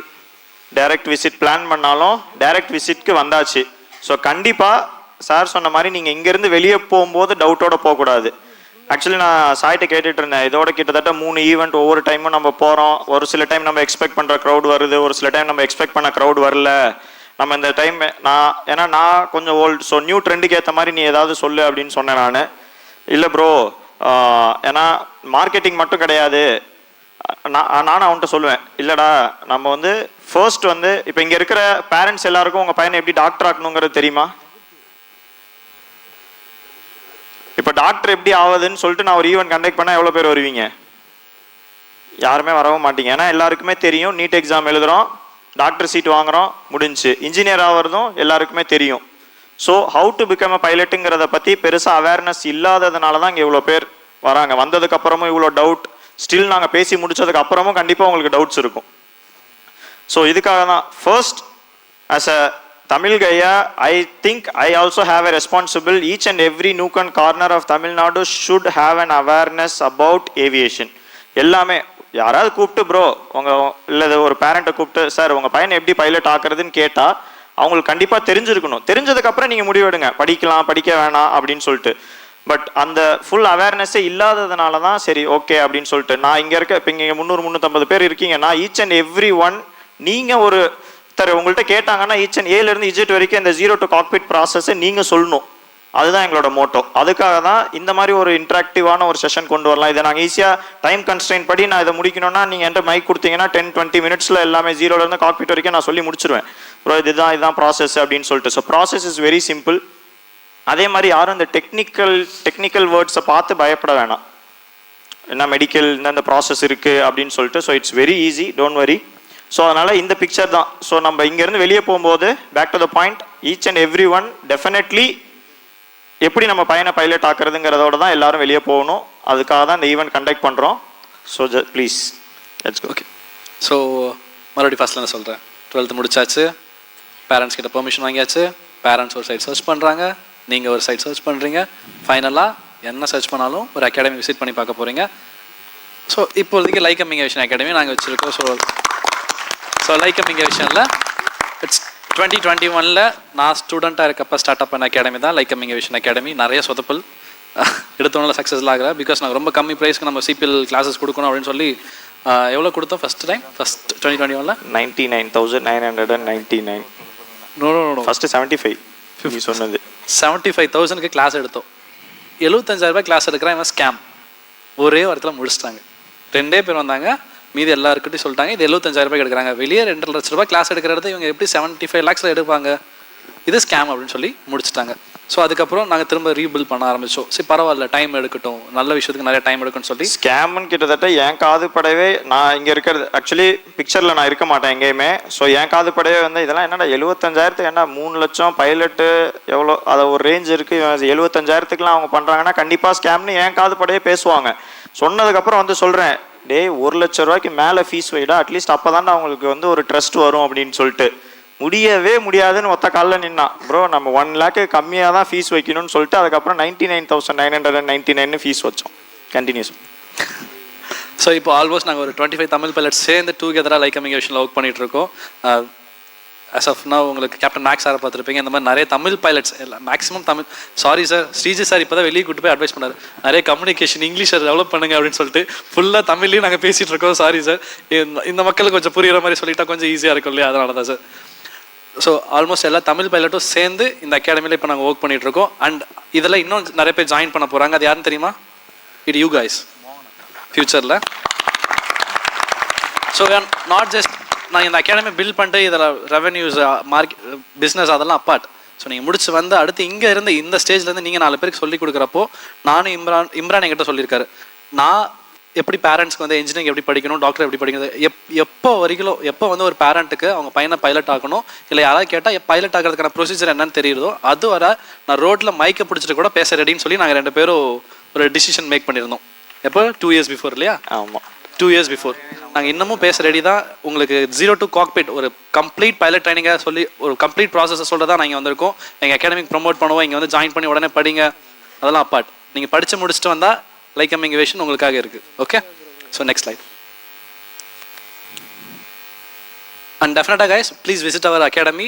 direct visit plan பண்ணாலும் டைரக்ட் விசிட்க்கு வந்தாச்சு. ஸோ கண்டிப்பாக சார் சொன்ன மாதிரி நீங்கள் இங்கேருந்து வெளியே போகும்போது டவுட்டோட போகக்கூடாது. ஆக்சுவலி நான் சாய்ட்ட கேட்டுட்டு இருந்தேன், இதோட கிட்டத்தட்ட 3 ஈவெண்ட் ஒவ்வொரு டைமும் நம்ம போகிறோம். ஒரு சில டைம் நம்ம எக்ஸ்பெக்ட் பண்ணுற க்ரௌட் வருது, ஒரு சில டைம் நம்ம எக்ஸ்பெக்ட் பண்ண க்ரௌட் வரல. நம்ம இந்த டைம் நான் கொஞ்சம் ஓல்டு, ஸோ நியூ ட்ரெண்டுக்கு ஏற்ற மாதிரி நீ ஏதாவது சொல்லு அப்படின்னு சொன்னேன் நான். இல்லை ப்ரோ ஏன்னா மார்க்கெட்டிங் மட்டும் கிடையாது, நானும் அவன்கிட்ட சொல்லுவேன், இல்லைடா நம்ம வந்து ஃபர்ஸ்ட் வந்து இப்போ இங்கே இருக்கிற பேரண்ட்ஸ் எல்லாருக்கும் உங்கள் பையனை எப்படி டாக்டர் ஆக்கணுங்கிறது தெரியுமா? இப்போ டாக்டர் எப்படி ஆகுதுன்னு சொல்லிட்டு நான் ஒரு ஈவெண்ட் கண்டக்ட் பண்ணால் எவ்வளோ பேர் வருவீங்க? யாருமே வரவும் மாட்டீங்க. ஏன்னா எல்லாருக்குமே தெரியும், நீட் எக்ஸாம் எழுதுகிறோம், டாக்டர் சீட் வாங்குகிறோம், முடிஞ்சு. இன்ஜினியர் ஆகிறதும் எல்லாருக்குமே தெரியும். So how to become a பைலட்டுங்கிறத பற்றி பெருசாக அவேர்னஸ் இல்லாததுனால தான் இங்கே இவ்வளோ பேர் வராங்க. வந்ததுக்கப்புறமும் இவ்வளோ டவுட், ஸ்டில் நாங்கள் பேசி முடிச்சதுக்கு அப்புறமும் கண்டிப்பாக உங்களுக்கு டவுட்ஸ் இருக்கும். ஸோ இதுக்காக தான் ஃபர்ஸ்ட் ஆஸ் அ தமிழ் கையா I think I also have a responsible. Each and every nook and corner of Tamil Nadu should have an awareness about aviation. எல்லாமே யாராவது கூப்பிட்டு ப்ரோ உங்கள் இல்லை ஒரு பேரண்ட்டை கூப்பிட்டு சார் உங்கள் பையனை எப்படி பைலட் ஆக்குறதுன்னு கேட்டால் அவங்களுக்கு கண்டிப்பாக தெரிஞ்சிருக்கணும். தெரிஞ்சதுக்கப்புறம் நீங்கள் முடிவெடுங்க, படிக்கலாம் படிக்க வேணாம் அப்படின்னு சொல்லிட்டு. பட் அந்த ஃபுல் அவேர்னஸே இல்லாததுனால தான் சரி ஓகே அப்படின்னு சொல்லிட்டு நான் இங்கே இருக்க இப்போ இங்கே 300-350 பேர் இருக்கீங்கன்னா ஈச் அண்ட் எவ்ரி ஒன் நீங்கள் உங்கள்கிட்ட கேட்டாங்கன்னா ஈச் அண்ட் ஏலேருந்து இஜெட் வரைக்கும் இந்த 0 to காக்பிட் ப்ராசஸை நீங்கள் சொல்லணும். அதுதான் எங்களோட மோட்டோ. அதுக்காக தான் இந்த மாதிரி ஒரு இன்ட்ராக்டிவான ஒரு செஷன் கொண்டு வரலாம். இதை நாங்கள் ஈஸியாக டைம் கன்ஸ்ட்ரெயின் படி நான் இதை முடிக்கணும்னா நீங்கள் என்கிட்ட மைக் கொடுத்தீங்கன்னா 10-20 மினிட்ஸில் எல்லாமே 0லேருந்து காக்பிட் வரைக்கும் நான் சொல்லி முடிச்சிருவேன். ப்ரோ இதுதான் ப்ராசஸ் அப்படின்னு சொல்லிட்டு. So process is very simple. அதே மாதிரி யாரும் இந்த டெக்னிக்கல் வேர்ட்ஸை பார்த்து பயப்பட வேணாம். என்ன மெடிக்கல் இந்த ப்ராசஸ் இருக்குது அப்படின்னு சொல்லிட்டு. So it's very easy, don't worry. So அதனால் இந்த பிக்சர் தான். ஸோ நம்ம இங்கேருந்து வெளியே போகும்போது back to the point, each and every one definitely எப்படி நம்ம பையனை பைலட் ஆக்குறதுங்கிறதோட தான் எல்லாரும் வெளியே போகணும். அதுக்காக தான் இந்த ஈவெண்ட் கண்டக்ட் பண்ணுறோம். So please let's go. Okay. So மறுபடியும் ஃபஸ்ட்டில் நான் சொல்கிறேன். 12th முடிச்சாச்சு, பேரண்ட்ஸ் கிட்ட பெர்மிஷன் வாங்கியாச்சு, பேரண்ட்ஸ் ஒரு சைட் சர்ச் பண்ணுறாங்க, நீங்கள் ஒரு சைட் சர்ச் பண்ணுறீங்க, ஃபைனலாக என்ன சர்ச் பண்ணாலும் ஒரு அகாடமி விசிட் பண்ணி பார்க்க போகிறீங்க. ஸோ இப்போதைக்கு லைக் கம்யூனிகேஷன் அகாடமி நாங்கள் வச்சுருக்கோம். ஸோ லைக் கம்யூனிகேஷனில் இட்ஸ் 2021 நான் ஸ்டூடெண்ட்டாக இருக்கப்போ ஸ்டார்ட் அப் பண்ண அகாடமி தான் லைக் கம்யூனிகேஷன் அகாடமி. நிறைய சொதப்பல் எடுத்தவங்கள சக்ஸஸ்லாம் ஆகலை. பிகாஸ் நாங்கள் ரொம்ப கம்மி ப்ரைஸ்க்கு நம்ம சிபிஎல் கிளாஸஸ் கொடுக்கணும் அப்படின்னு சொல்லி எவ்வளோ கொடுத்தோம் ஃபஸ்ட் 2021 $99,999. நோ ஃபஸ்ட்டு 75 நீ சொன்னது 75,000க்கு கிளாஸ் எடுத்தோம். 75,000 கிளாஸ் எடுக்கிறேன், இவன் ஸ்கேம். ஒரே வாரத்தில் முடிச்சிட்டாங்க. 2 பேர் வந்தாங்க, மீதி எல்லாருக்கிட்டையும் சொல்லிட்டாங்க இது 75,000 எடுக்கிறாங்க. வெளியே 2 லட்ச ரூபாய் கிளாஸ் எடுக்கிறது இவங்க எப்படி 75 lakhs எடுப்பாங்க, இது ஸ்கேம் அப்படின்னு சொல்லி முடிச்சுட்டாங்க. ஸோ அதுக்கப்புறம் நாங்கள் திரும்ப ரீபில்ட் பண்ண ஆரம்பித்தோம். சரி பரவாயில்ல, டைம் எடுக்கட்டும், நல்ல விஷயத்துக்கு நிறைய டைம் எடுக்கும்னு சொல்லி. ஸ்கேம்னு கிட்டத்தட்ட என் காது படவே நான் இங்கே இருக்கிறது ஆக்சுவலி பிக்சரில் நான் இருக்க மாட்டேன் எங்கேயுமே. ஸோ என் காது படவே வந்து இதெல்லாம் என்னடா 75,000 என்ன 3 லட்சம் பைலட்டு எவ்வளோ அதை ஒரு ரேஞ்ச் இருக்குது, 75,000க்குலாம் அவங்க பண்ணுறாங்கன்னா கண்டிப்பாக ஸ்கேம்னு என் காது படவே பேசுவாங்க. சொன்னதுக்கப்புறம் வந்து சொல்கிறேன், டே 1 லட்ச ரூபாய்க்கு மேலே ஃபீஸ் வைடா, அட்லீஸ்ட் அப்போ தானே அவங்களுக்கு வந்து ஒரு ட்ரஸ்ட் வரும் அப்படின்னு சொல்லிட்டு. முடியவே முடியாதுன்னு ஒத்த காலில் நின்னான். ப்ரோ நம்ம 1 lakh கம்மியாக தான் ஃபீஸ் வைக்கணும்னு சொல்லிட்டு அதுக்கப்புறம் 99,999 ஃபீஸ் வச்சோம். கண்டினியூஸ். ஸோ இப்போ ஆல்மோஸ்ட் நாங்கள் ஒரு 25 தமிழ் பைலட்ஸ் சேர்ந்து டூகெதராக லைக் கம்யூனிகேஷனில் ஒர்க் பண்ணிகிட்டு இருக்கோம். ஆஸ் ஆஃப் நவ் உங்களுக்கு கேப்டன் மேக்ஸ் சாரை பார்த்துருப்பீங்க. இந்த மாதிரி நிறைய தமிழ் பைலட்ஸ் எல்லாம் maximum Tamil. Sorry sir, Sreeji sir இப்போ தான் வெளியே கூட்டு போய் அட்வைஸ் பண்ணார், நிறைய கம்யூனிகேஷன் இங்கிலீஷை டெவலப் பண்ணுங்க அப்படின்னு சொல்லிட்டு. ஃபுல்லாக தமிழ்லையும் நாங்கள் பேசிகிட்டு இருக்கோம். சாரி சார், இந்த மக்களுக்கு கொஞ்சம் புரியுற மாதிரி சொல்லிட்டா கொஞ்சம் ஈஸியாக இருக்கும் இல்லையா, அதனால தான் சார். ஸோ ஆல்மோஸ்ட் எல்லா தமிழ் பைலட்டும் சேர்ந்து இந்த அகாடமியில் இப்போ நாங்கள் ஒர்க் பண்ணிகிட்டு இருக்கோம். அண்ட் இதில் இன்னும் நிறைய பேர் ஜாயின் பண்ண போகிறாங்க. அது யாருன்னு தெரியுமா? இட் யூ கைஸ் ஃபியூச்சரில். ஸோ நாட் ஜஸ்ட் நான் இந்த அகாடமி பில்ட் பண்ணிட்டு இதில் ரெவன்யூஸ் பிஸ்னஸ் அதெல்லாம் அப்பார்ட். ஸோ நீங்கள் முடிச்சு வந்து அடுத்து இங்கே இருந்து இந்த ஸ்டேஜ்லேருந்து நீங்கள் 4 பேருக்கு சொல்லிக் கொடுக்குறப்போ நானும் இம்ரான் என்கிட்ட சொல்லியிருக்காரு, நான் எப்படி பேரண்ட்ஸ்க்கு வந்து இன்ஜினியரிங் எப்படி படிக்கணும், டாக்டர் எப்படி படிக்கணும், எப்போ வந்து ஒரு பேரண்ட்டுக்கு அவங்க பையனை பைலட் ஆகணும், இல்லை யாராவது கேட்டால் பைலட் ஆகிறதுக்கான ப்ரொசீஜர் என்னன்னு தெரியுதோ அது வர நான் ரோட்டில் மைக்கை பிடிச்சிட்டு கூட பேச ரெடின்னு சொல்லி நாங்கள் 2 பேரும் ஒரு டிசிஷன் மேக் பண்ணியிருந்தோம். எப்போ 2 years பிஃபோர் இல்லையா? ஆமாம், 2 years பிஃபோர். நாங்கள் இன்னமும் பேச ரெடி தான். உங்களுக்கு 0 to காக்பிட் ஒரு கம்ப்ளீட் பைலட் ட்ரைனிங்காக சொல்லி ஒரு கம்ப்ளீட் ப்ராசஸை சொல்லிட்டு தான் நாங்கள் வந்திருக்கோம். எங்கள் அகாடமிக் ப்ரொமோட் பண்ணுவோம். இங்கே வந்து ஜாயின் பண்ணி உடனே படிங்க, அதெல்லாம் அப்பார்ட். நீங்கள் படித்து முடிச்சுட்டு வந்தால் லைக் கம்யூனிகேஷன் உங்களுக்காக இருக்குது. Okay, so next slide. And டெஃபினட்டாக guys please visit our academy.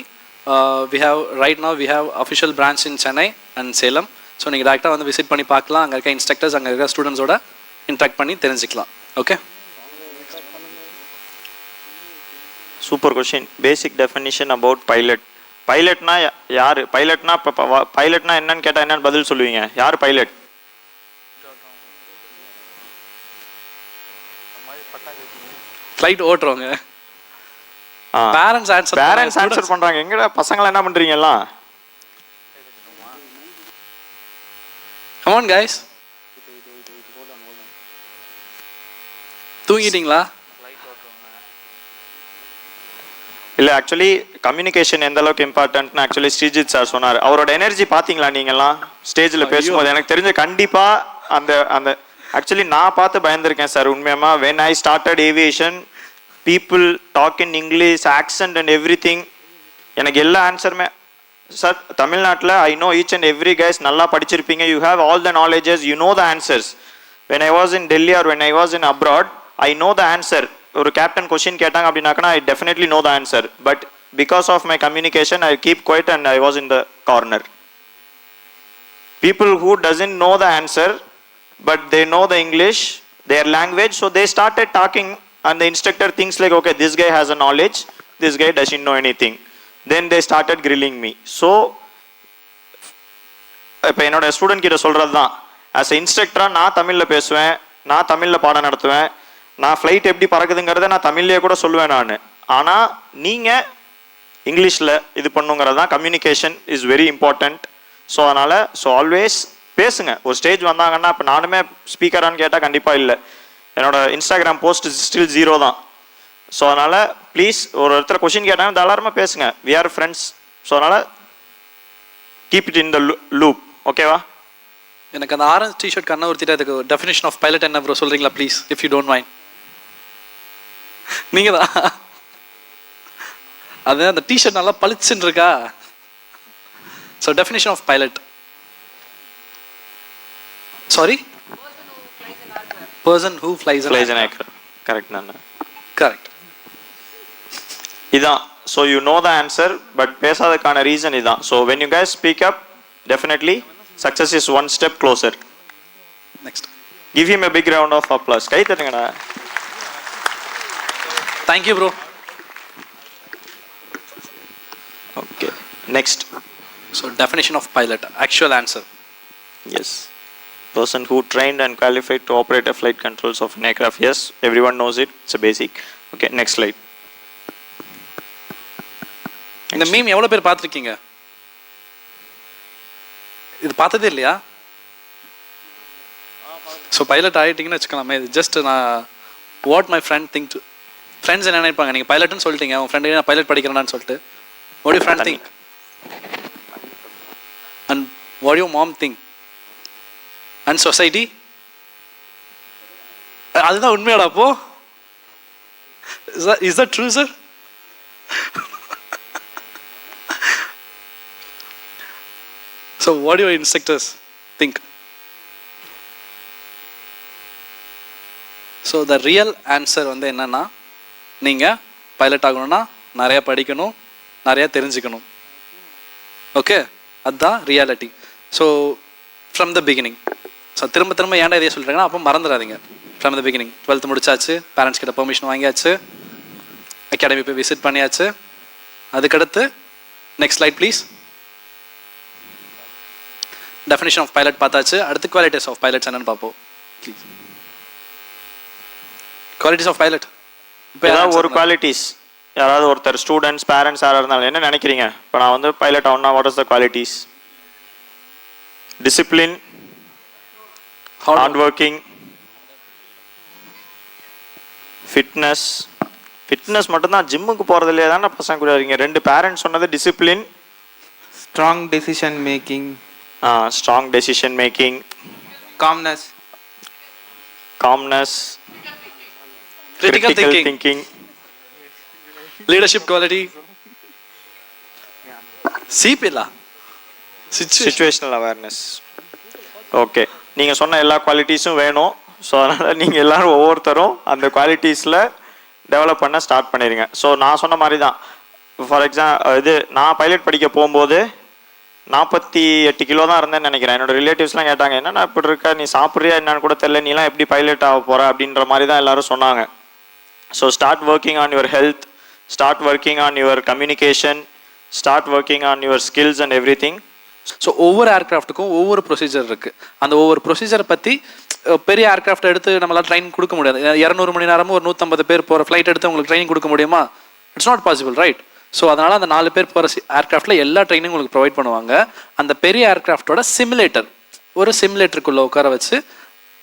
Right now we have official branch in Chennai and Salem. So நீங்கள் டேரெக்டாக வந்து விசிட் பண்ணி பார்க்கலாம். அங்கே இருக்க இன்ஸ்ட்ரக்டர்ஸ், அங்கே இருக்க ஸ்டூடெண்ட்ஸோட இன்ட்ராக்ட் பண்ணி தெரிஞ்சுக்கலாம். Okay, super question. Basic definition about pilot. பைலட்னா யார்? பைலட்னா இப்போ பைலட்னா என்னன்னு கேட்டால் என்னன்னு பதில் சொல்லுவீங்க? யார் பைலட்? ஃப்ளைட் ஓட்டுறவங்க. பேரண்ட்ஸ் ஆன்சர் பேரண்ட்ஸ் ஆன்சர் பண்றாங்க. எங்கடா பசங்களா என்ன பண்றீங்க எல்லாம்? Come on guys. தூங்கிட்டீங்களா? இல்ல ஆக்சுவலி கம்யூனிகேஷன் எந்த அளவுக்கு இம்பார்ட்டன்ட்னு ஆக்சுவலி ஸ்ரீஜித் சார் சொன்னார். அவரோட எனர்ஜி பாத்தீங்களா நீங்கெல்லாம் ஸ்டேஜ்ல பேசும்போது? எனக்கு தெரிஞ்ச கண்டிப்பா அந்த அந்த ஆக்சுவலி நான் பார்த்து பயந்துருக்கேன் சார் உண்மையாமா. When I started aviation people talk in English accent and every thing. எனக்கு எல்லா ஆன்சருமே சார் தமிழ்நாட்டில் I know each and every guys நல்லா படிச்சிருப்பீங்க. You have all the knowledges, you know the answers. When I was in Delhi or when I was in abroad I know the answer. ஒரு captain question கேட்டாங்க அப்படின்னாக்கா I definitely know the answer. But because of my communication I keep quiet and I was in the corner. People who doesn't know the answer but they know the English, their language, so they started talking and the instructor thinks like, okay, this guy has a knowledge, this guy doesn't know anything. Then they started grilling me. So இப்போ என்னோட student கிட்ட சொல்கிறது தான், as a இன்ஸ்ட்ரக்டராக நான் தமிழில் பேசுவேன், நான் தமிழில் பாடம் நடத்துவேன், நான் ஃப்ளைட் எப்படி பறக்குதுங்கிறத நான் தமிழ்லேயே கூட சொல்லுவேன் நான். ஆனால் நீங்கள் இங்கிலீஷில் இது பண்ணுங்கிறது தான். Communication is very important. So அதனால் ஆல்வேஸ் பேசுங்க. ஒரு ஸ்டேஜ் வந்தாங்கன்னா இப்போ நானுமே ஸ்பீக்கரானு கேட்டால் கண்டிப்பாக இல்லை. என்னோட இன்ஸ்டாகிராம் போஸ்ட் ஸ்டில் 0 தான். ஸோ அதனால் ப்ளீஸ் ஒரு இடத்துல கொஷின் கேட்டாங்க தாராளமாக பேசுங்க. We are friends. ஸோ அதனால் keep it in the loop. ஓகேவா? எனக்கு அந்த ஆரஞ்ச் டிஷர்ட் கண்ணை உறுத்திட்டு அதுக்கு டெஃபினேஷன் ஆஃப் பைலட் என்ன ப்ரோ சொல்கிறீங்களா please, if you don't mind? நீங்கள் தான் அது அந்த டிஷர்ட் நல்லா பளிச்சுன்னு இருக்கா? So definition of pilot, sorry, person who flies an aircraft. Correct நான் கரெக்ட் இதான். So you know the answer but பேசாததுக்கான ரீசன் இதான். So when you guys speak up definitely success is one step closer. Next give him a big round of applause. கை தட்டுங்கடா. Thank you bro. Okay next. So definition of pilot, actual answer. Yes. Person who trained and qualified to operate a flight controls of an aircraft. Yes, everyone knows it. It's a basic. Okay, next slide. இந்த meme எவ்வளோ பேர் பார்த்துருக்கீங்க? இது பார்த்ததே இல்லையா? So pilot ஆகிட்டிங்கன்னு வச்சுக்கலாமே. இது just நான் what my friend think to. Friends என்ன நினைப்பாங்க? நீங்கள் பைலட்னு சொல்லிட்டீங்க, உங்கள் ஃப்ரெண்டு நான் பைலட் படிக்கிறேன்னு சொல்லிட்டு. What you friend think and what your mom think and society? அதுதான் உண்மையாடா? அப்போ is that true sir? So what do your instructors think? So the real answer வந்து என்னன்னா, நீங்கள் பைலட் ஆகணும்னா நிறையா படிக்கணும், நிறையா தெரிஞ்சுக்கணும். ஓகே, அதுதான் reality. So from the beginning. So திரும்ப திரும்ப ஏன்டா இதையே சொல்கிறீங்கன்னா அப்போ மறந்துடாதீங்க. ஃப்ரம் த பிகினிங் 12th முடிச்சாச்சு, பேரண்ட்ஸ் கிட்ட பெர்மிஷன் வாங்கியாச்சு, அகாடமி போய் விசிட் பண்ணியாச்சு. அதுக்கடுத்து next slide please. Definition of pilot பார்த்தாச்சு. அடுத்து குவாலிட்டிஸ் ஆஃப் பைலட்ஸ் என்னன்னு பார்ப்போம் ப்ளீஸ். குவாலிட்டிஸ் ஆஃப் பைலட் இப்போ ஏதாவது ஒரு குவாலிட்டிஸ், யாராவது ஒருத்தர் ஸ்டூடெண்ட்ஸ் பேரண்ட்ஸ் யாராக இருந்தாலும் என்ன நினைக்கிறீங்க? இப்போ நான் வந்து பைலட் ஆகணும்னா what is the qualities? Discipline, hard working, fitness. Fitness மட்டும்தான், ஜிம்முக்கு போகிறது இல்லையா தானே பசங்க கூட இருக்கீங்க. 2 பேரண்ட்ஸ் சொன்னது discipline, strong decision making, strong decision making, calmness, critical thinking, leadership quality, சிபிலா சிச்சுவேஷனல் அவேர்னஸ். ஓகே, நீங்கள் சொன்ன எல்லா குவாலிட்டிஸும் வேணும். ஸோ அதனால் நீங்கள் எல்லோரும் ஒவ்வொருத்தரும் அந்த குவாலிட்டிஸில் டெவலப் பண்ண ஸ்டார்ட் பண்ணிடுங்க. ஸோ நான் சொன்ன மாதிரி தான், ஃபார் எக்ஸாம்பிள் நான் பைலட் படிக்க போகும்போது 48 கிலோ தான் இருந்தேன்னு நினைக்கிறேன். என்னோட ரிலேட்டிவ்ஸ்லாம் கேட்டாங்க, என்னன்னா இப்படி இருக்க, நீ சாப்பிட்றியா என்னன்னு கூட தெரியல, நீலாம் எப்படி பைலட் ஆக போகிற அப்படின்ற மாதிரி தான் எல்லாரும் சொன்னாங்க. So start working on your health, start working on your communication, start working on your skills and everything. So ஒவ்வொரு ஏர்க்ராஃப்ட்டுக்கும் ஒவ்வொரு ப்ரொசீஜர் இருக்குது. அந்த ஒவ்வொரு ப்ரொசீஜரை பற்றி பெரிய ஏர்க்ராஃப்ட் எடுத்து நம்மளால் ட்ரைனிங் கொடுக்க முடியாது. 200 மணி நேரமும் ஒரு 150 பேர் போகிற ஃப்ளைட் எடுத்து உங்களுக்கு ட்ரைனிங் கொடுக்க முடியுமா? It's not possible, right? So அதனால் அந்த 4 பேர் போகிற ஏர்க்ராஃப்டில் எல்லா ட்ரைனிங் உங்களுக்கு ப்ரொவைட் பண்ணுவாங்க. அந்த பெரிய ஏர்க்ராஃப்டோட சிமுலேட்டர், ஒரு சிமுலேட்டருக்குள்ளே உட்கார வச்சு